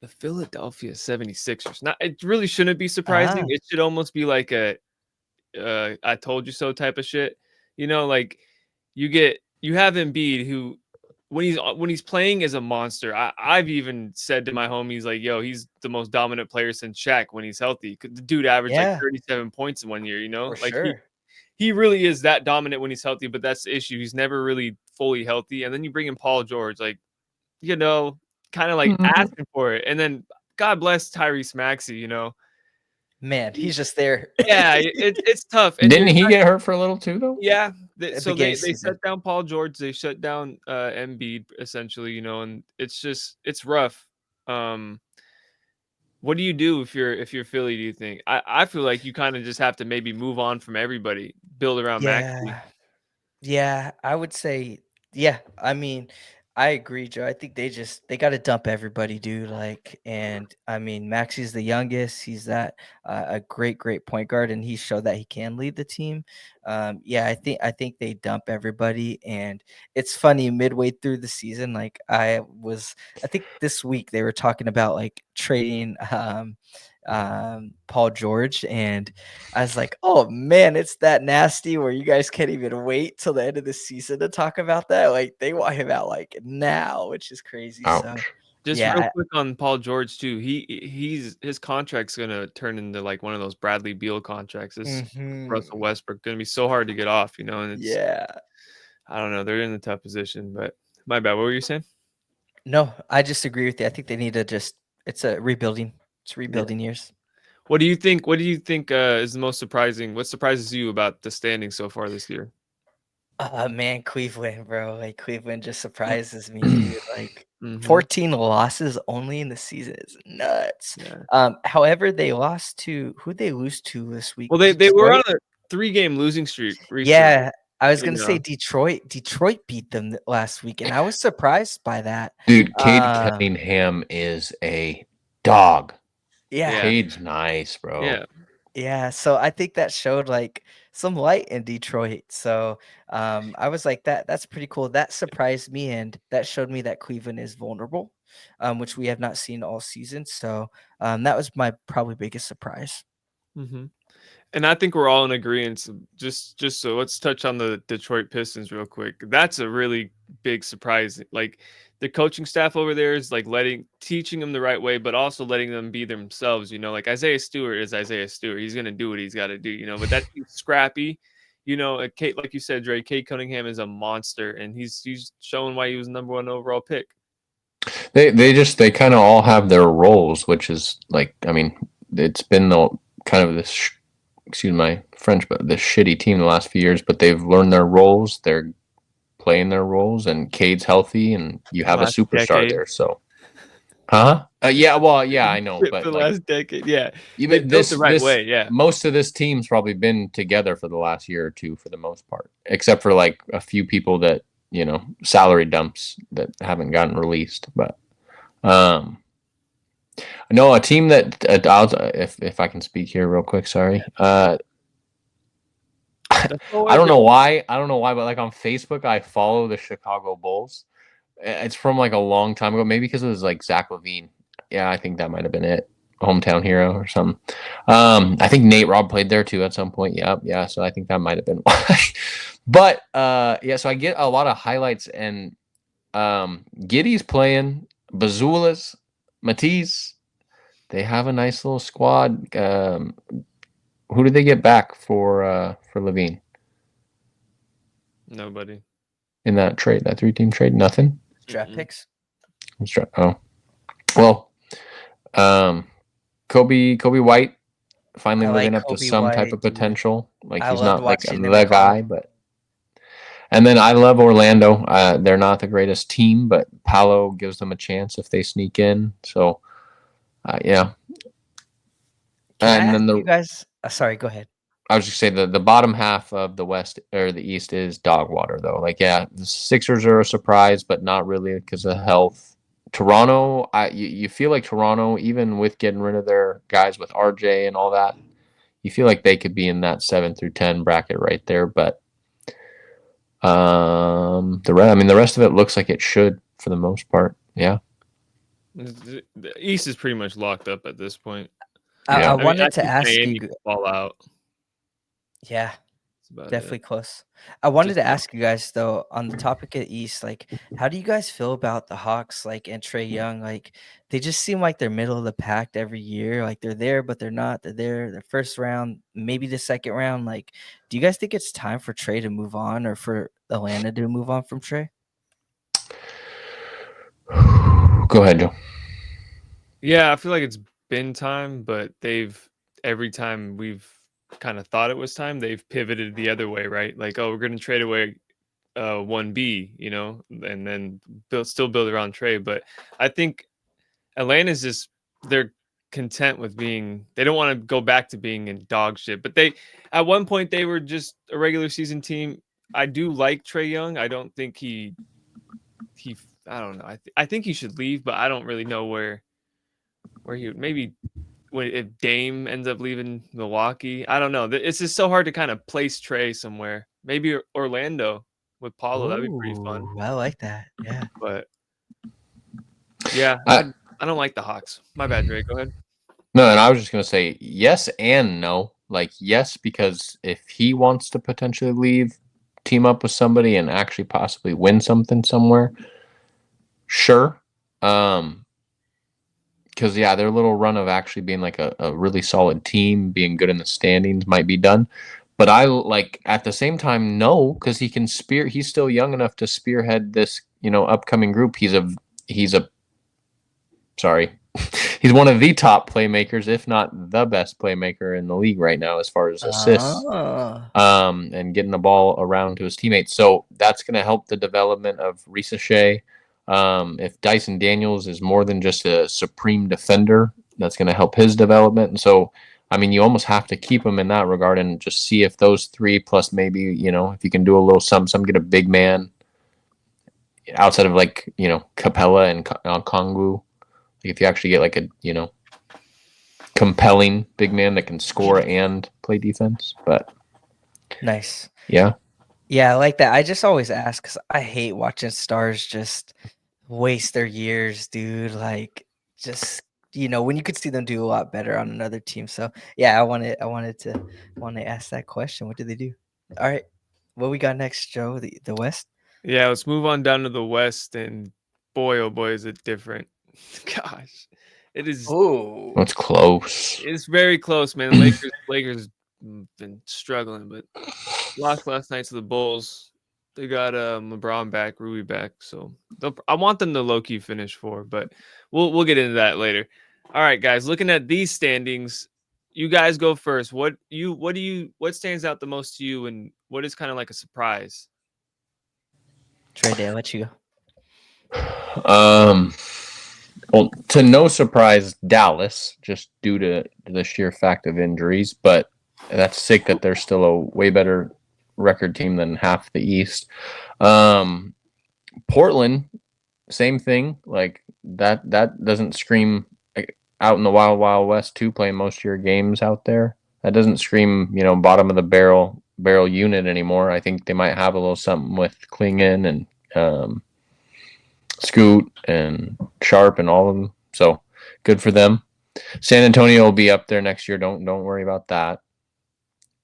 the Philadelphia 76ers. Now, it really shouldn't be surprising. It should almost be like a I told you so type of shit. Like you have Embiid, who when he's playing as a monster. I've even said to my homies like, "Yo, he's the most dominant player since Shaq when he's healthy." 'Cause the dude averaged like 37 points in 1 year. You know, for like sure. he really is that dominant when he's healthy. But that's the issue. He's never really fully healthy. And then you bring in Paul George, like kind of like asking for it. And then God bless Tyrese Maxey. Man, he's just there. Yeah, it's tough. And Didn't he get hurt for a little too, though? yeah, At so beginning they of season. shut down Paul George, they shut down Embiid essentially, and it's rough. What do you do if you're Philly, do you think? I feel like you kind of just have to maybe move on from everybody, build around Maxey. Yeah, I would say, yeah. I mean, I agree, Joe. I think they got to dump everybody, dude. Like, and I mean, Maxi's the youngest. He's a great point guard, and he showed that he can lead the team. Yeah, I think they dump everybody, and it's funny. Midway through the season, like I think this week they were talking about like trading Paul George, and I was like, oh man, it's that nasty where you guys can't even wait till the end of the season to talk about that. Like they want him out like now, which is crazy. Ouch. So Just real yeah, quick on Paul George too. His contract's gonna turn into like one of those Bradley Beal contracts. This Russell Westbrook gonna be so hard to get off, and it's yeah. I don't know. They're in a tough position, but my bad. What were you saying? No, I just agree with you. I think they need to it's a rebuilding. It's rebuilding years. What do you think? What do you think is the most surprising? What surprises you about the standings so far this year? Man, Cleveland, bro. Like Cleveland just surprises me, dude. Like 14 losses only in the season is nuts. Yeah. However, they lost to who'd they lose to this week? Well, they were on Detroit? a 3-game losing streak recently. Yeah, I was gonna say Detroit. Detroit beat them last week, and I was surprised by that. Dude, Cade Cunningham is a dog. Yeah. Cade's nice, bro. Yeah. Yeah, so I think that showed like some light in Detroit. So I was like, that's pretty cool. That surprised me, and that showed me that Cleveland is vulnerable, which we have not seen all season. So that was my probably biggest surprise. And I think we're all in agreement. Just so let's touch on the Detroit Pistons real quick. That's a really big surprise. Like the coaching staff over there is like teaching them the right way, but also letting them be themselves. Like Isaiah Stewart is Isaiah Stewart. He's gonna do what he's got to do. But that team's scrappy. Kate, like you said, Dre, Cade Cunningham is a monster, and he's showing why he was the #1 overall pick. They kind of all have their roles, which is like, I mean, it's been the kind of this. Excuse my French, but this shitty team the last few years, but they've learned their roles. They're playing their roles, and Cade's healthy, and you have a superstar there. So, yeah, well, yeah, I know, but for the last decade, yeah, even built the right way, yeah. Most of this team's probably been together for the last year or two, for the most part, except for like a few people that salary dumps that haven't gotten released, but no, a team that if I can speak here real quick, sorry. I don't know why, but like on Facebook, I follow the Chicago Bulls. It's from like a long time ago, maybe because it was like Zach LaVine. Yeah, I think that might have been it. Hometown hero or something. I think Nate Robb played there too at some point. Yeah. So I think that might have been why. But yeah, so I get a lot of highlights, and Giddey's playing, Bazzulla's, Matisse. They have a nice little squad. Who did they get back for LaVine? Nobody. In that trade, that 3-team trade, nothing. Draft picks. Oh, well, Kobe White finally living up to some type of potential. Like he's not like the guy, but. And then I love Orlando. They're not the greatest team, but Paolo gives them a chance if they sneak in. So, yeah. And then you guys. Sorry, go ahead. I was just saying the bottom half of the West or the East is dog water, though. Like, yeah, the Sixers are a surprise, but not really because of health. Toronto, you feel like Toronto, even with getting rid of their guys with RJ and all that, you feel like they could be in that 7 through 10 bracket right there. But the rest of it looks like it should for the most part. Yeah. The East is pretty much locked up at this point. I wanted to ask you. Fall out. Yeah. Definitely close. I wanted Just to ask you guys though, on the topic of East, like, how do you guys feel about the Hawks, like, and Trey Young? Like, they just seem like they're middle of the pack every year. Like, they're there, but they're not. They're there the first round, maybe the second round. Like, do you guys think it's time for Trey to move on, or for Atlanta to move on from Trey? Go ahead, Joe. Yeah, I feel like it's been time, but every time we've kind of thought it was time, they've pivoted the other way, right? Like, oh, we're going to trade away 1B, and then still build around Trey. But I think Atlanta's just, they're content with they don't want to go back to being in dog shit. But at one point, they were just a regular season team. I do like Trey Young. I don't think I don't know. I think he should leave, but I don't really know where he would. Maybe if Dame ends up leaving Milwaukee. I don't know. It's just so hard to kind of place Trey somewhere. Maybe Orlando with Paulo. That'd be pretty fun. I like that. Yeah. But yeah, I don't like the Hawks. My bad, Dre. Go ahead. No, and I was just going to say yes and no. Like, yes, because if he wants to potentially leave, team up with somebody and actually possibly win something somewhere, sure. Because, yeah, their little run of actually being like a really solid team, being good in the standings might be done. But I like at the same time, no, because he can he's still young enough to spearhead this, upcoming group. He's one of the top playmakers, if not the best playmaker in the league right now as far as assists, and getting the ball around to his teammates. So that's going to help the development of Ricochet. If Dyson Daniels is more than just a supreme defender, that's going to help his development. And so, I mean, you almost have to keep him in that regard and just see if those three plus maybe, if you can do a little some get a big man outside of like, Capella and Kongu. If you actually get like a, compelling big man that can score and play defense. But nice. Yeah. Yeah, I like that. I just always ask because I hate watching stars just waste their years, dude. Like, just when you could see them do a lot better on another team. So yeah, I wanted to ask that question. What did they do? All right, what we got next, Joe? The West. Yeah, let's move on down to the West, and boy, oh boy, is it different. Gosh, it is. Oh, it's close. It's very close, man. The Lakers been struggling, but lost last night to the Bulls. They got LeBron back, Rui back, so I want them to low-key finish 4, but we'll get into that later. All right, guys, looking at these standings, you guys go first. What stands out the most to you, and what is kind of like a surprise? Trey Day, I'll let you go. Well, to no surprise, Dallas, just due to the sheer fact of injuries, but that's sick that they're still a way better record team than half the East. Portland, same thing. Like that doesn't scream out in the wild, wild west too, playing most of your games out there. That doesn't scream, bottom of the barrel unit anymore. I think they might have a little something with Klingon and Scoot and Sharp and all of them. So good for them. San Antonio will be up there next year. Don't worry about that.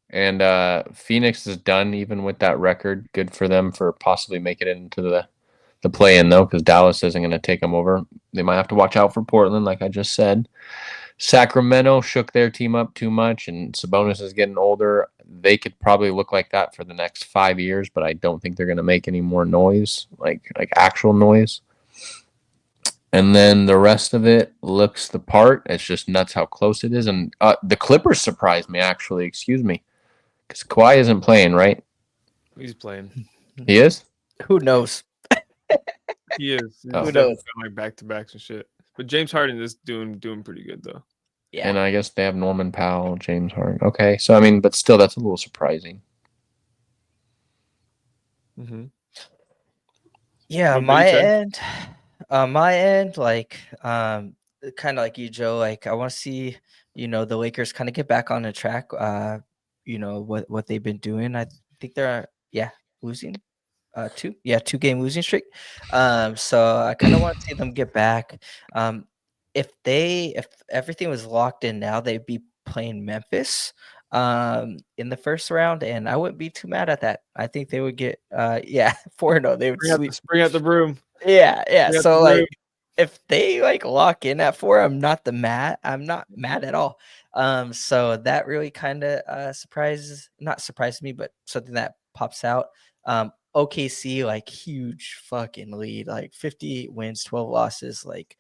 And Phoenix is done even with that record. Good for them for possibly making it into the play-in though, because Dallas isn't going to take them over. They might have to watch out for Portland, like I just said. Sacramento shook their team up too much, and Sabonis is getting older. They could probably look like that for the next 5 years, but I don't think they're going to make any more noise, like actual noise. And then the rest of it looks the part. It's just nuts how close it is. And the Clippers surprised me, actually. Excuse me. Because Kawhi isn't playing, right? He's playing. He is? Who knows? He is. Who knows? Like back-to-backs and shit. But James Harden is doing pretty good, though. Yeah. And I guess they have Norman Powell, James Harden. Okay. So, I mean, but still, that's a little surprising. Mm-hmm. Yeah, my end, like, kind of like you, Joe. Like, I want to see, the Lakers kind of get back on the track. What they've been doing. I think they're losing, 2-game losing streak. So I kind of want to see them get back. If everything was locked in now, they'd be playing Memphis. in the first round, and I wouldn't be too mad at that. I think they would get 4-0. They would sweep. Bring out the broom. Yeah. Bring out So the like broom. if they like lock in at 4, I'm not mad at all. So that really kind of not surprised me, but something that pops out. OKC, like huge fucking lead, like 58 wins, 12 losses, like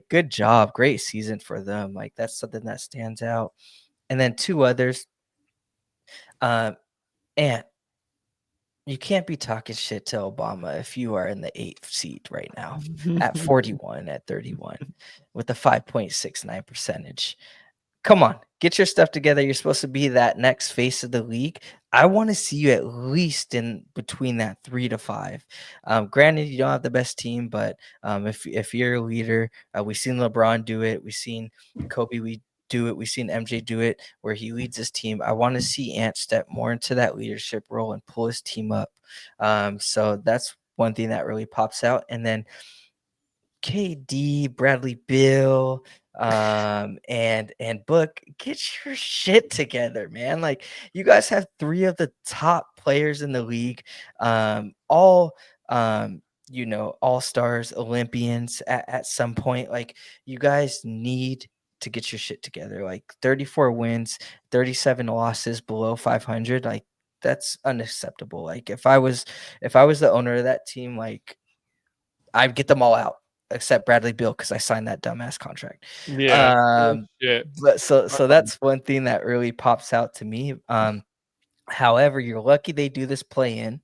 good job, great season for them. Like that's something that stands out. And then two others, and you can't be talking shit to Obama if you are in the 8th seed right now at 41, at 31 with a 5.69 percentage. Come on, get your stuff together. You're supposed to be that next face of the league. I want to see you at least in between that 3 to 5. Granted, you don't have the best team, but if you're a leader, we've seen LeBron do it. We've seen Kobe do it. We've seen MJ do it, where he leads his team. I want to see Ant step more into that leadership role and pull his team up. So that's one thing that really pops out. And then KD, Bradley Beal, and Book, get your shit together, man. Like you guys have 3 of the top players in the league, all all-stars, Olympians at some point. Like you guys need to get your shit together. Like 34 wins, 37 losses below 500. Like that's unacceptable. Like if I was the owner of that team, like I'd get them all out except Bradley Beal because I signed that dumbass contract. Yeah. But so that's one thing that really pops out to me. However, you're lucky they do this play in,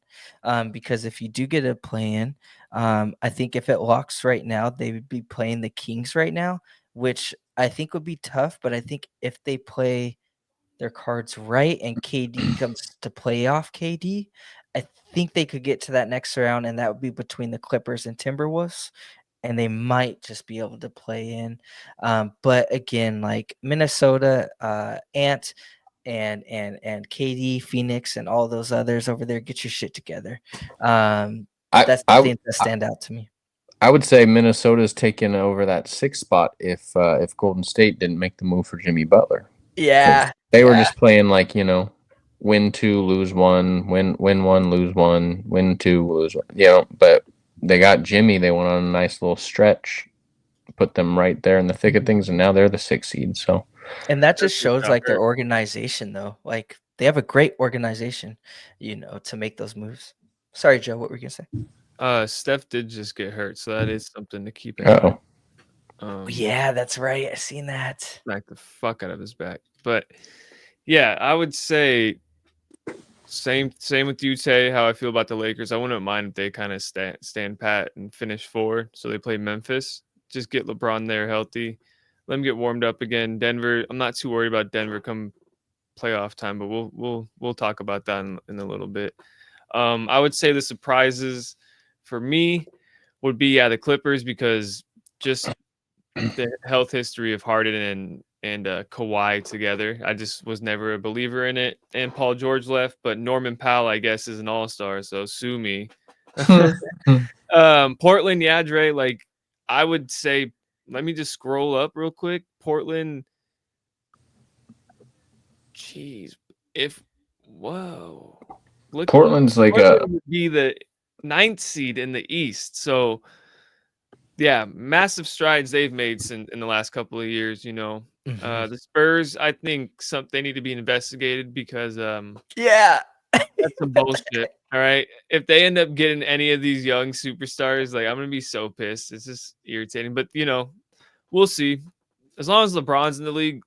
because if you do get a play in, I think if it locks right now, they would be playing the Kings right now, which I think would be tough. But I think if they play their cards right and KD comes to play off KD, I think they could get to that next round, and that would be between the Clippers and Timberwolves, and they might just be able to play in. But again, like Minnesota, Ant, and KD, Phoenix, and all those others over there, get your shit together. That's the thing that stand out to me. I would say Minnesota's taken over that 6th spot if Golden State didn't make the move for Jimmy Butler. Yeah, they were just playing like, win 2, lose 1, win 1, lose 1, win 2, lose 1. But they got Jimmy. They went on a nice little stretch, put them right there in the thick of things, and now they're the 6th seed. So, and that just shows like their organization, though. Like they have a great organization, to make those moves. Sorry, Joe, what were you gonna say? Steph did just get hurt, so that is something to keep in mind. Yeah, that's right. I seen that. Knocked the fuck out of his back. But yeah, I would say same with you, Tay. How I feel about the Lakers. I wouldn't mind if they kind of stand pat and finish 4. So they play Memphis. Just get LeBron there healthy. Let him get warmed up again. Denver. I'm not too worried about Denver come playoff time, but we'll talk about that in a little bit. I would say the surprises for me would be the Clippers, because just the health history of Harden and Kawhi together. I just was never a believer in it. And Paul George left, but Norman Powell, I guess, is an all-star, so sue me. Portland, Dre, like I would say, let me just scroll up real quick. Portland, jeez, Portland's like Portland would be the 9th seed in the East, so yeah, massive strides they've made in the last couple of years. The Spurs, I think they need to be investigated because yeah, that's some bullshit. All right, if they end up getting any of these young superstars, like I'm gonna be so pissed. It's just irritating, but we'll see. As long as LeBron's in the league,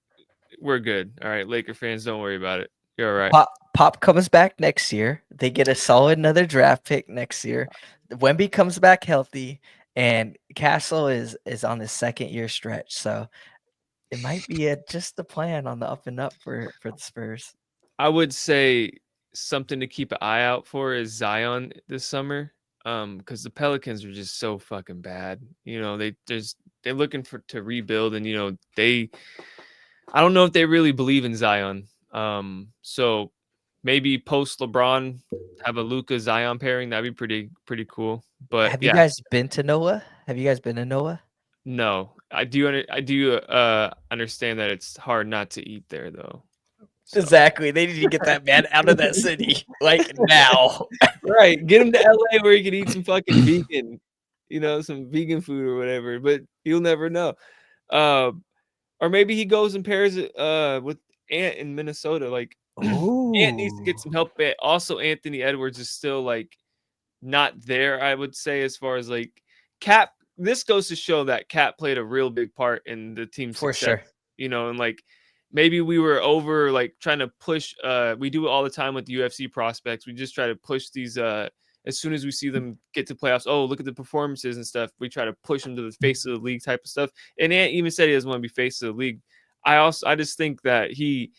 we're good. All right, Laker fans, don't worry about it. You're all right. Pop comes back next year. They get a solid another draft pick next year. Wemby comes back healthy, and Castle is on the 2nd-year stretch. So it might be just the plan on the up and up for the Spurs. I would say something to keep an eye out for is Zion this summer, because the Pelicans are just so fucking bad. They're looking to rebuild, and I don't know if they really believe in Zion. So maybe post LeBron have a Luka Zion pairing. That'd be pretty cool. But have you guys been to NOLA? Have you guys been to NOLA? No, I do understand that it's hard not to eat there though. So. Exactly. They need to get that man out of that city like now. Right. Get him to LA where he can eat some fucking vegan, some vegan food or whatever. But you'll never know. Or maybe he goes and pairs it with Ant in Minnesota. Like Ant needs to get some help. But also, Anthony Edwards is still like not there, I would say, as far as like Cap. This goes to show that Cap played a real big part in the team's For success. sure. And like maybe we were over like trying to push. We do it all the time with the UFC prospects. We just try to push these. As soon as we see them get to playoffs, oh, look at the performances and stuff. We try to push them to the face of the league type of stuff. And Ant even said he doesn't want to be face of the league. I just think that he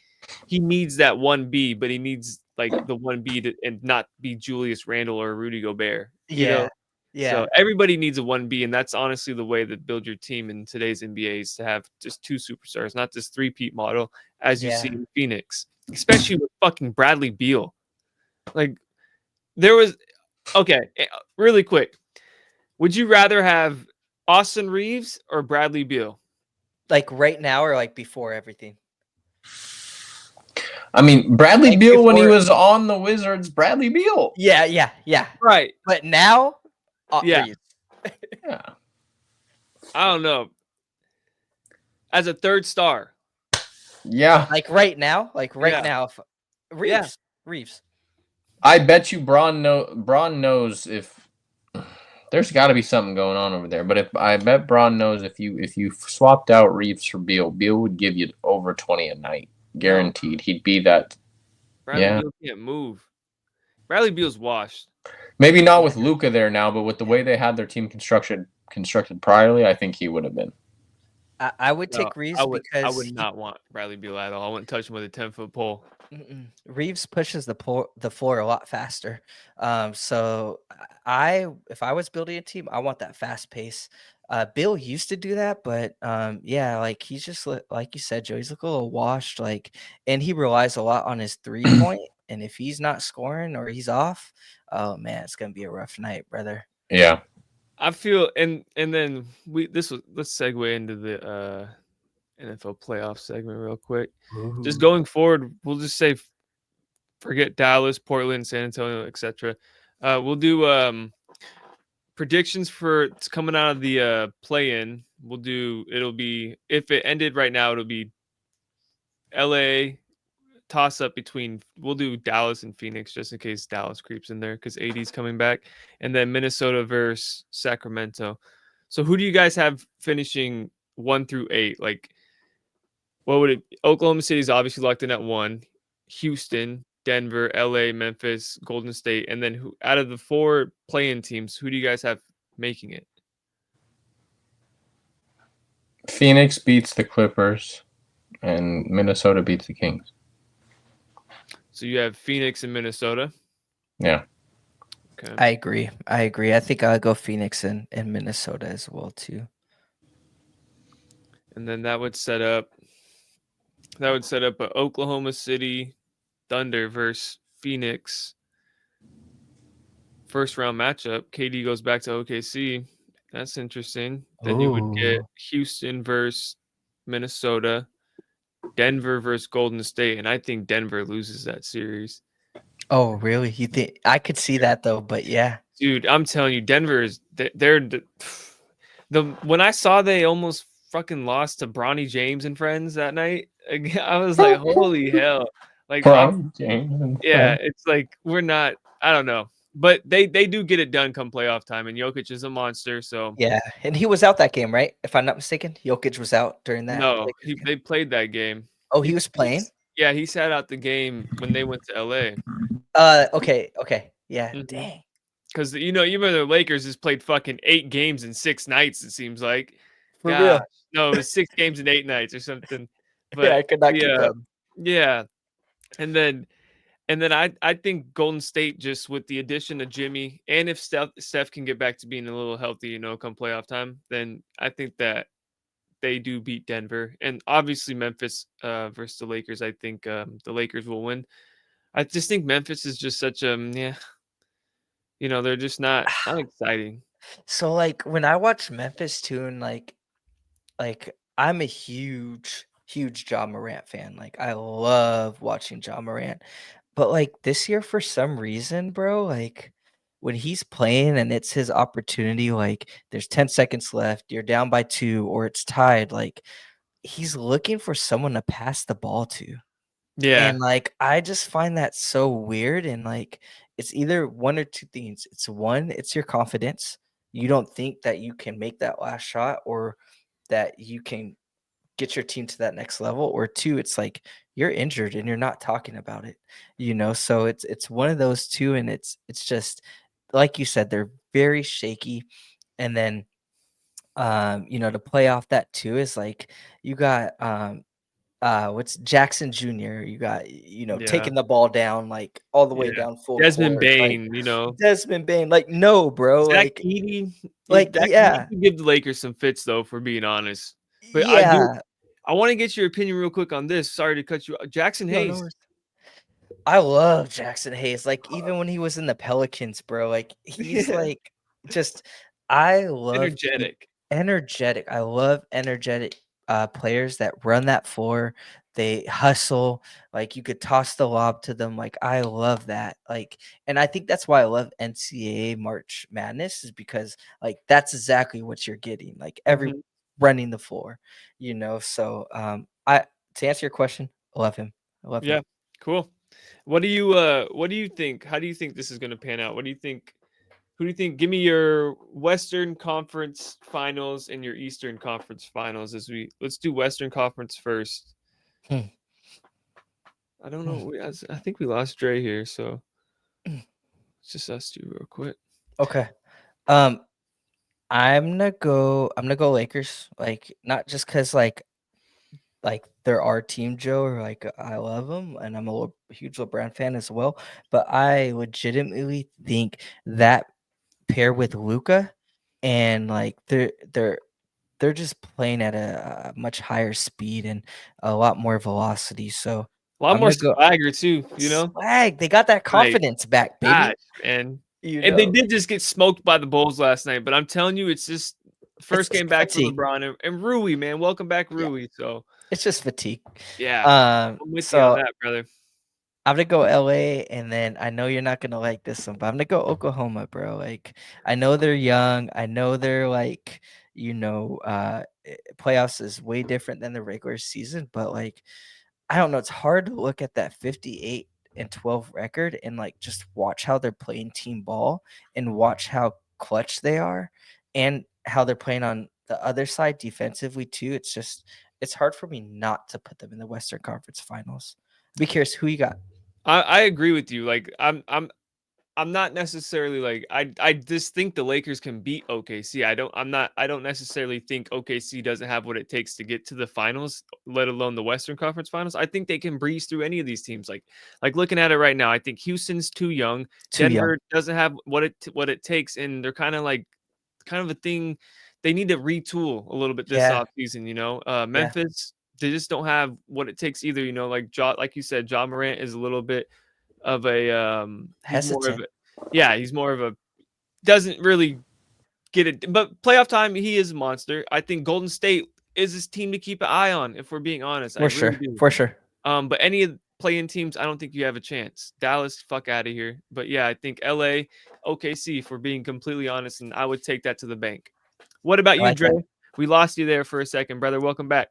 needs that 1B, but he needs like the 1B and not be Julius Randle or Rudy Gobert. Yeah. So everybody needs a 1B, and that's honestly the way to build your team in today's NBA is to have just 2 superstars, not this 3-peat model as you see in Phoenix, especially with fucking Bradley Beal. Like there was really quick. Would you rather have Austin Reeves or Bradley Beal? Like right now or like before everything? I mean, Bradley Beal when he was on the Wizards, Bradley Beal. Yeah. Right. But now, yeah. Yeah. I don't know. As a third star. Yeah. Like right now? Now. Reeves. I bet you Braun knows if there's got to be something going on over there. But I bet Braun knows if you swapped out Reeves for Beal, Beal would give you over 20 a night. Guaranteed. No. He'd be that. Bradley Beal can't move. Bradley Beal's washed. Maybe not with Luka there now, but with the way they had their team constructed priorly, I think he would have been. I would take Reeves because I would not want Bradley Beal at all. I wouldn't touch him with a 10-foot pole. Reeves pushes the floor a lot faster. So if I was building a team, I want that fast pace. Bill used to do that, but like he's just like you said, Joe, he's a little washed, and he relies a lot on his 3-point. And if he's not scoring or he's off, oh man, it's gonna be a rough night, brother. Yeah. I feel and then let's segue into the NFL playoff segment real quick. Ooh. Just going forward, we'll just say forget Dallas, Portland, San Antonio, etc. We'll do predictions for coming out of the play-in. It'll be if it ended right now, it'll be LA toss up between we'll do Dallas and Phoenix just in case Dallas creeps in there because AD's coming back, and then Minnesota versus Sacramento. So who do you guys have finishing 1 through 8? Like what would it Oklahoma City's obviously locked in at 1, Houston, Denver, LA, Memphis, Golden State, and then who out of the 4 play-in teams, who do you guys have making it? Phoenix beats the Clippers and Minnesota beats the Kings. So you have Phoenix and Minnesota? Yeah. Okay. I agree. I think I'll go Phoenix and Minnesota as well too. And then that would set up a Oklahoma City Thunder versus Phoenix first round matchup. KD goes back to OKC. That's interesting. Then you would get Houston versus Minnesota, Denver versus Golden State, and I think Denver loses that series. Oh, really? You think I could see that though? But yeah, dude, I'm telling you, Denver is when I saw they almost fucking lost to Bronny James and friends that night, I was like, holy hell! Like, yeah, it's like we're not. I don't know, but they do get it done come playoff time, and Jokic is a monster. So yeah, and he was out that game, right? If I'm not mistaken, Jokic was out during that. No, they played that game. Oh, he was playing. Yeah, he sat out the game when they went to LA. Okay, yeah, dang. Because even the Lakers has played fucking 8 games in 6 nights. It seems like. For real. No, it was 6 games in 8 nights or something. But yeah, I could not keep up. Yeah, and then I think Golden State just with the addition of Jimmy, and if Steph can get back to being a little healthy, come playoff time, then I think that they do beat Denver, and obviously Memphis versus the Lakers. I think the Lakers will win. I just think Memphis is just such they're just not exciting. So like when I watch Memphis too, and like I'm a huge huge Ja Morant fan. Like I love watching Ja Morant. But like this year for some reason, bro, like when he's playing and it's his opportunity, like there's 10 seconds left, you're down by 2 or it's tied, like he's looking for someone to pass the ball to. Yeah. And like I just find that so weird and like it's either one or two things. It's one, it's your confidence. You don't think that you can make that last shot or that you can get your team to that next level, or two, it's like you're injured and you're not talking about it, so it's one of those two, and it's just like you said, they're very shaky. And then to play off that too is like you got what's Jackson Jr. You got Yeah. taking the ball down like all the way Yeah. down full Desmond court, like Bane, Desmond Bain, like no, bro, Zach Edey. That he yeah, could give the Lakers some fits though, for being honest. But yeah. I want to get your opinion real quick on this. Sorry to cut you. Jackson No, no Hayes. worries. I love Jackson Hayes. Like even when he was in the Pelicans, bro, like he's like just I love Energetic. energetic. I love energetic players that run that floor. They hustle. Like you could toss the lob to them. Like I love that. Like, and I think that's why I love NCAA March Madness is because like that's exactly what you're getting. Like every Mhm. running the floor, So I to answer your question, I love him. I love him. Yeah. Cool. What do you think? How do you think this is going to pan out? What do you think? Who do you think? Give me your Western Conference Finals and your Eastern Conference Finals let's do Western Conference first. Hmm. I don't know. I think we lost Dre here, so it's just us two real quick. Okay. I'm gonna go Lakers. Like not just because like they're our team, Joe, or like I love them and I'm a huge LeBron fan as well. But I legitimately think that pair with Luca and like they're just playing at a much higher speed and a lot more velocity. So A lot I'm more gonna go swagger too, swag. They got that Like, confidence back, gosh, baby. man. You And they know, did just get smoked by the Bulls last night, but I'm telling you, it's just first it's game back for fatigue. LeBron and Rui, man. Welcome back, Yeah, Rui. So it's just fatigue. yeah, I'm with you on So that, brother. I'm gonna go LA, and then I know you're not gonna like this one, but I'm gonna go Oklahoma, bro. Like I know they're young. I know they're like, playoffs is way different than the regular season, but like I don't know. It's hard to look at that 58-12 record and like just watch how they're playing team ball and watch how clutch they are and how they're playing on the other side defensively too. It's hard for me not to put them in the Western Conference Finals. Be curious who you got. I agree with you. Like I'm not necessarily like I just think the Lakers can beat OKC. I don't necessarily think OKC doesn't have what it takes to get to the finals, let alone the Western Conference Finals. I think they can breeze through any of these teams. Like looking at it right now, I think Houston's too young. Too young. Denver doesn't have what it takes, and they're kind of a thing. They need to retool a little bit this Yeah. offseason, Yeah. Memphis, they just don't have what it takes either, like you said, Ja Morant is a little bit of a he's more of Hesitant. he's more of a doesn't really get it, but playoff time he is a monster. I think Golden State is his team to keep an eye on, if we're being honest. I For really sure. do. For sure. But any of the play-in teams, I don't think you have a chance. Dallas, fuck out of here. But yeah, I think LA, OKC, if we're being completely honest, and I would take that to the bank. What about I you, like Dre? that. We lost you there for a second, brother. Welcome back.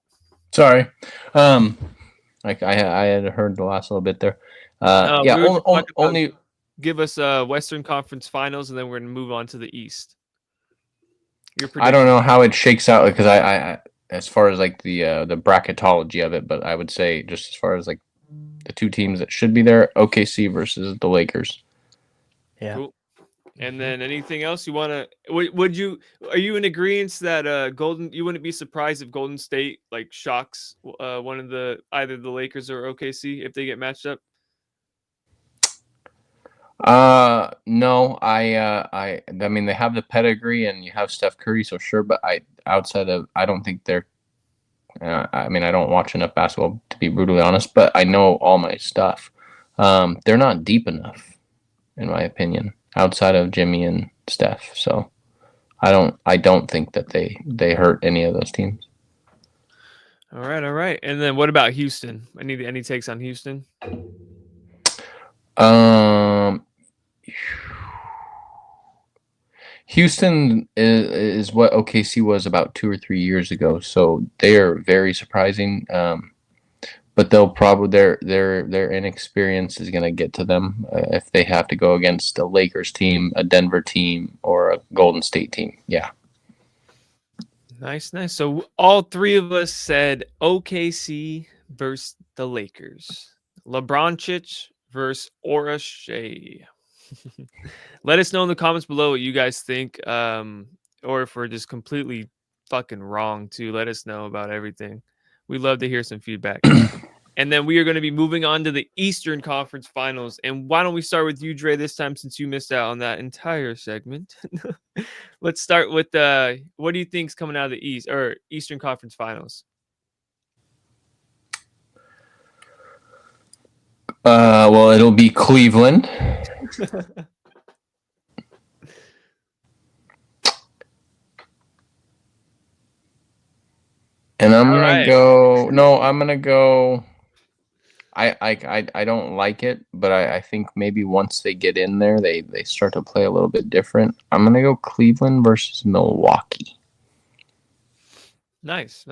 Sorry. Like I had heard the last little bit there. Yeah, We were just talking about only give us Western Conference Finals, and then we're gonna move on to the East. Your I prediction. don't know how it shakes out because I as far as like the bracketology of it, but I would say just as far as like the two teams that should be there, OKC versus the Lakers. Yeah. Cool. And then anything else you want to? Would you? Are you in agreement that Golden? You wouldn't be surprised if Golden State like shocks one of either the Lakers or OKC if they get matched up. No, I mean they have the pedigree and you have Steph Curry, so sure, but I don't think they're. I mean, I don't watch enough basketball to be brutally honest, but I know all my stuff. They're not deep enough, in my opinion, outside of Jimmy and Steph. So I don't think that they hurt any of those teams. All right. And then what about Houston? Any takes on Houston? Houston is what OKC was about 2 or 3 years ago, so they are very surprising. But they'll probably their inexperience is going to get to them if they have to go against a Lakers team, a Denver team, or a Golden State team. Yeah. Nice. So all three of us said OKC versus the Lakers. LeBronchich versus Aura Shea. Let us know in the comments below what you guys think. Or if we're just completely fucking wrong too. Let us know about everything. We'd love to hear some feedback. And then we are going to be moving on to the Eastern Conference Finals. And why don't we start with you, Dre, this time since you missed out on that entire segment? Let's start with what do you think's coming out of the East or Eastern Conference Finals? Well, it'll be Cleveland. And I'm gonna go. No, I'm gonna go. I don't like it, but I think maybe once they get in there, they start to play a little bit different. I'm gonna go Cleveland versus Milwaukee. Nice.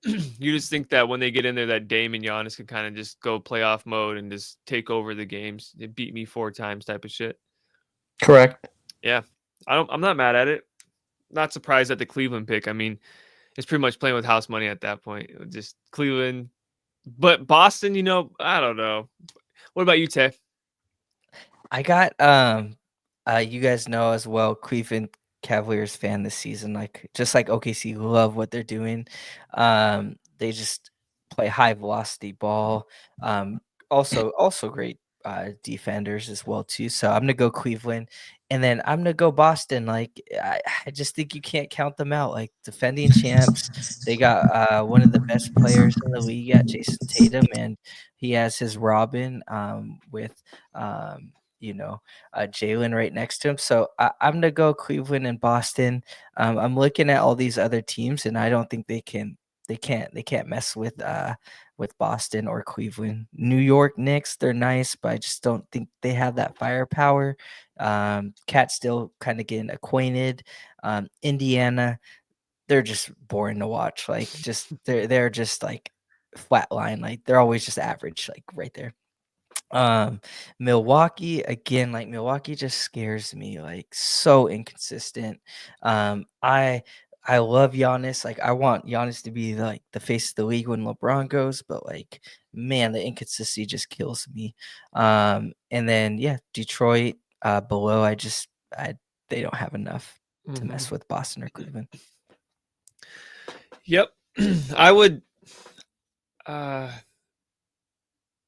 You just think that when they get in there, that Dame and Giannis can kind of just go playoff mode and just take over the games. They beat me 4 times type of shit. Correct. Yeah, I'm not mad at it. Not surprised at the Cleveland pick. I mean, it's pretty much playing with house money at that point. Just Cleveland, but Boston. I don't know. What about you, Tay? I got you guys know as well, Cleveland Cavaliers fan this season, like just like OKC, love what they're doing. They just play high velocity ball. Also great defenders as well too. So I'm gonna go Cleveland, and then I'm gonna go Boston. Like I just think you can't count them out. Like defending champs, they got one of the best players in the league at Jason Tatum, and he has his Robin with Jalen right next to him. So I'm gonna go Cleveland and Boston. I'm looking at all these other teams, and I don't think they can. They can't mess with Boston or Cleveland. New York Knicks, they're nice, but I just don't think they have that firepower. Cat's still kind of getting acquainted. Indiana, they're just boring to watch. Like they're just like flatline. Like they're always just average, like right there. Milwaukee, again, like Milwaukee just scares me, like so inconsistent. I love Giannis. Like I want Giannis to be like the face of the league when LeBron goes, but like man, the inconsistency just kills me. And then yeah, Detroit below. They don't have enough to mess with Boston or Cleveland. Yep. I would I'm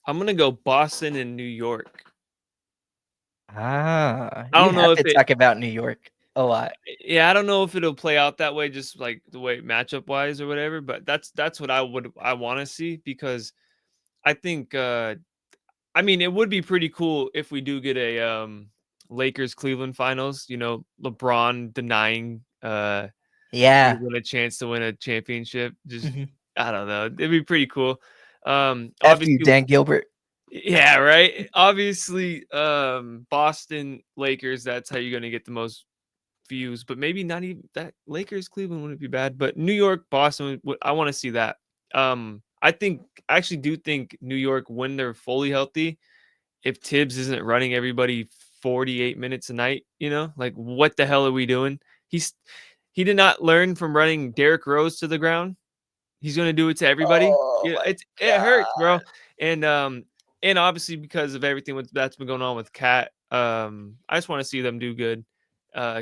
gonna go Boston and New York. I don't know if talk about New York a lot. Yeah, I don't know if it'll play out that way, just like the way matchup wise or whatever. But that's what I want to see, because I think I mean it would be pretty cool if we do get a Lakers Cleveland finals. LeBron denying Cleveland a chance to win a championship. Just I don't know, it'd be pretty cool. Obviously, Dan Gilbert. Yeah, right. Obviously, Boston Lakers. That's how you're gonna get the most views. But maybe not even that. Lakers Cleveland wouldn't be bad. But New York Boston. I want to see that. I actually do think New York, when they're fully healthy, if Tibbs isn't running everybody 48 minutes a night, like what the hell are we doing? He did not learn from running Derrick Rose to the ground. He's gonna do it to everybody. It hurts, bro. And obviously because of everything that's been going on with Cat, I just want to see them do good.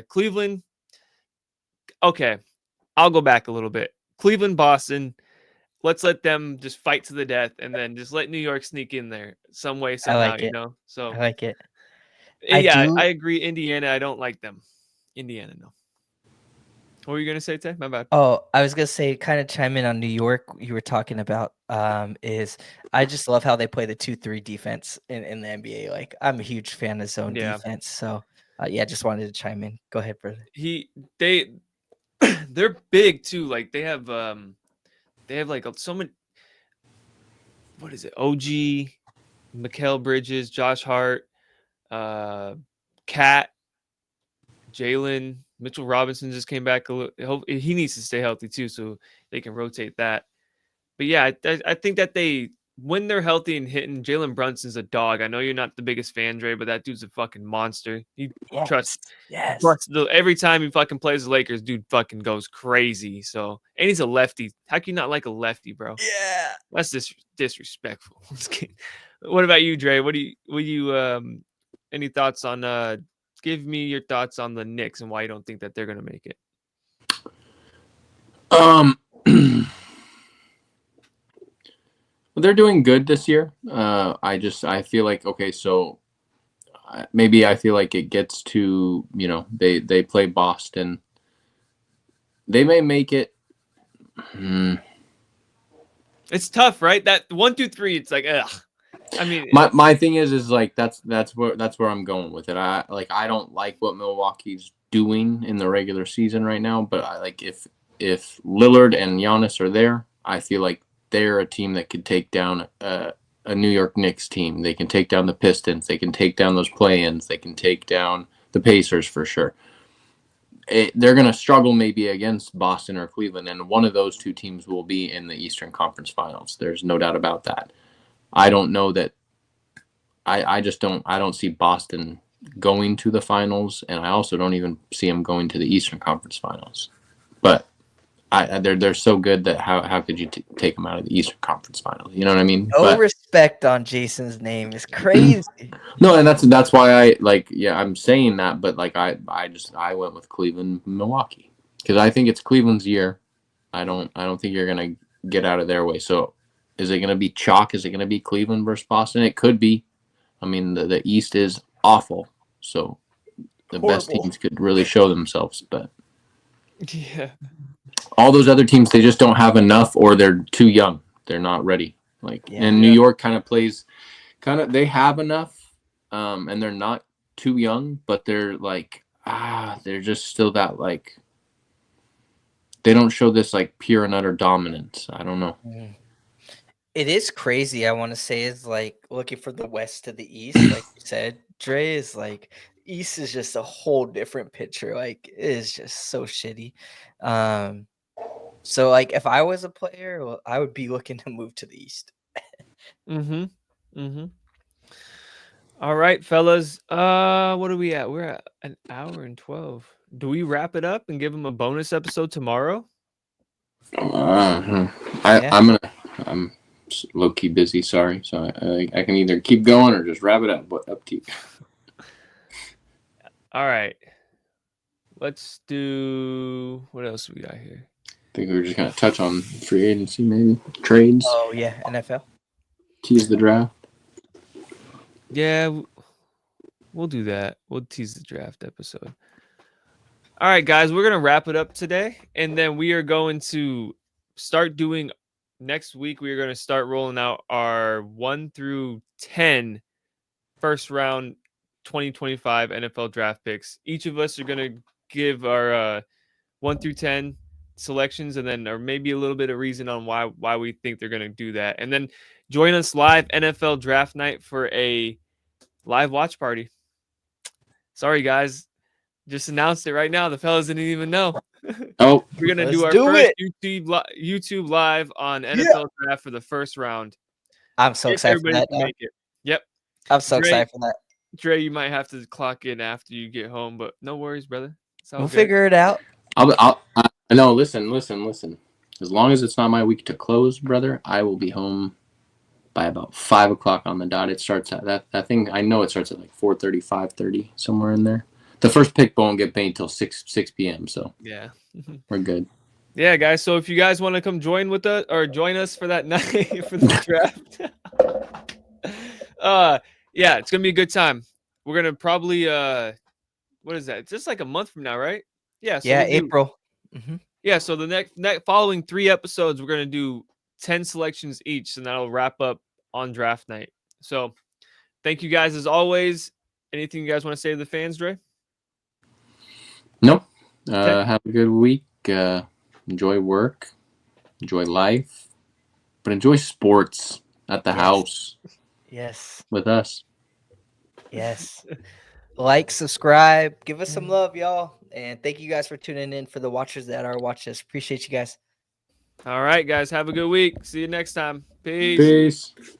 Cleveland, okay, I'll go back a little bit. Cleveland, Boston, let's let them just fight to the death, and then just let New York sneak in there some way, somehow, So I like it. Yeah, I agree. Indiana, I don't like them. Indiana, no. What were you gonna say, Tay? My bad. Oh, I was gonna say, kind of chime in on New York. You were talking about is I just love how they play the 2-3 defense in the NBA. Like I'm a huge fan of zone defense. So yeah, just wanted to chime in. Go ahead, brother. They're big too. Like they have they have like so many. What is it? OG, Mikal Bridges, Josh Hart, Cat, Jalen, Mitchell Robinson just came back a little. He needs to stay healthy too, so they can rotate that. But yeah, I think that when they're healthy and hitting, Jalen Brunson's a dog. I know you're not the biggest fan, Dre, but that dude's a fucking monster. He every time he fucking plays the Lakers, dude fucking goes crazy. So, and he's a lefty. How can you not like a lefty, bro? Yeah. That's disrespectful. What about you, Dre? Any thoughts on give me your thoughts on the Knicks and why you don't think that they're gonna make it? They're doing good this year. I feel like, okay, so maybe I feel like it gets to, they play Boston. They may make it. It's tough, right? That 1, 2, 3. It's like, ugh. I mean, my thing is like that's where I'm going with it. I don't like what Milwaukee's doing in the regular season right now, but I like if Lillard and Giannis are there, I feel like they're a team that could take down a New York Knicks team. They can take down the Pistons. They can take down those play-ins. They can take down the Pacers for sure. They're going to struggle maybe against Boston or Cleveland, and one of those two teams will be in the Eastern Conference Finals. There's no doubt about that. I don't know that. I don't see Boston going to the finals, and I also don't even see them going to the Eastern Conference Finals. But they're so good that how could you take them out of the Eastern Conference Finals? You know what I mean? No respect on Jason's name is crazy. No, and that's why I'm saying that, but like I went with Cleveland, Milwaukee, because I think it's Cleveland's year. I don't think you're gonna get out of their way. So is it gonna be chalk? Is it gonna be Cleveland versus Boston? It could be. I mean, the East is awful, so the best teams could really show themselves, but yeah. All those other teams, they just don't have enough, or they're too young. They're not ready. New York kind of plays, they have enough, and they're not too young, but they're they're just still that they don't show this pure and utter dominance. I don't know. It is crazy. I want to say is looking from the West to the East, like you said, Dre, is East is just a whole different picture. It is just so shitty. So if I was a player, well, I would be looking to move to the East. All right, fellas. What are we at? We're at an hour and 12. Do we wrap it up and give them a bonus episode tomorrow? I'm low-key busy, sorry. So I can either keep going or just wrap it up. But up to you. All right. Let's do... What else we got here? I think we were just going to touch on free agency, maybe. Trades. Oh, yeah. NFL. Tease the draft. Yeah, we'll do that. We'll tease the draft episode. All right, guys. We're going to wrap it up today. And then we are going to start doing... Next week, we are going to start rolling out our 1 through 10 first round 2025 NFL draft picks. Each of us are going to give our 1 through 10 selections, and then or maybe a little bit of reason on why we think they're going to do that. And then join us live NFL draft night for a live watch party. Sorry, guys. Just announced it right now. The fellas didn't even know. Oh, we're gonna do our first YouTube live on NFL draft for the first round. I'm so excited for that. Make it. Yep. I'm so excited for that. Dre, you might have to clock in after you get home, but no worries, brother. We'll figure it out. No, listen. As long as it's not my week to close, brother, I will be home by about 5 o'clock on the dot. It starts at that thing. I know it starts at 4:30, 5:30, somewhere in there. The first pick won't get paid until 6 p.m. So yeah, we're good. Yeah, guys. So if you guys want to come join us for that night for the draft, yeah, it's gonna be a good time. We're gonna probably what is that? It's just a month from now, right? Yeah. So April. Yeah. So the next following 3 episodes, we're gonna do 10 selections each, and that'll wrap up on draft night. So thank you guys as always. Anything you guys want to say to the fans, Dre? No. Have a good week. Enjoy work. enjoy life, but enjoy sports at the house Yes. with us. Yes. Like, subscribe, give us some love, y'all. And thank you guys for tuning in. For the watchers that are watching us, appreciate you guys. All right, guys. Have a good week. See you next time. Peace. Peace.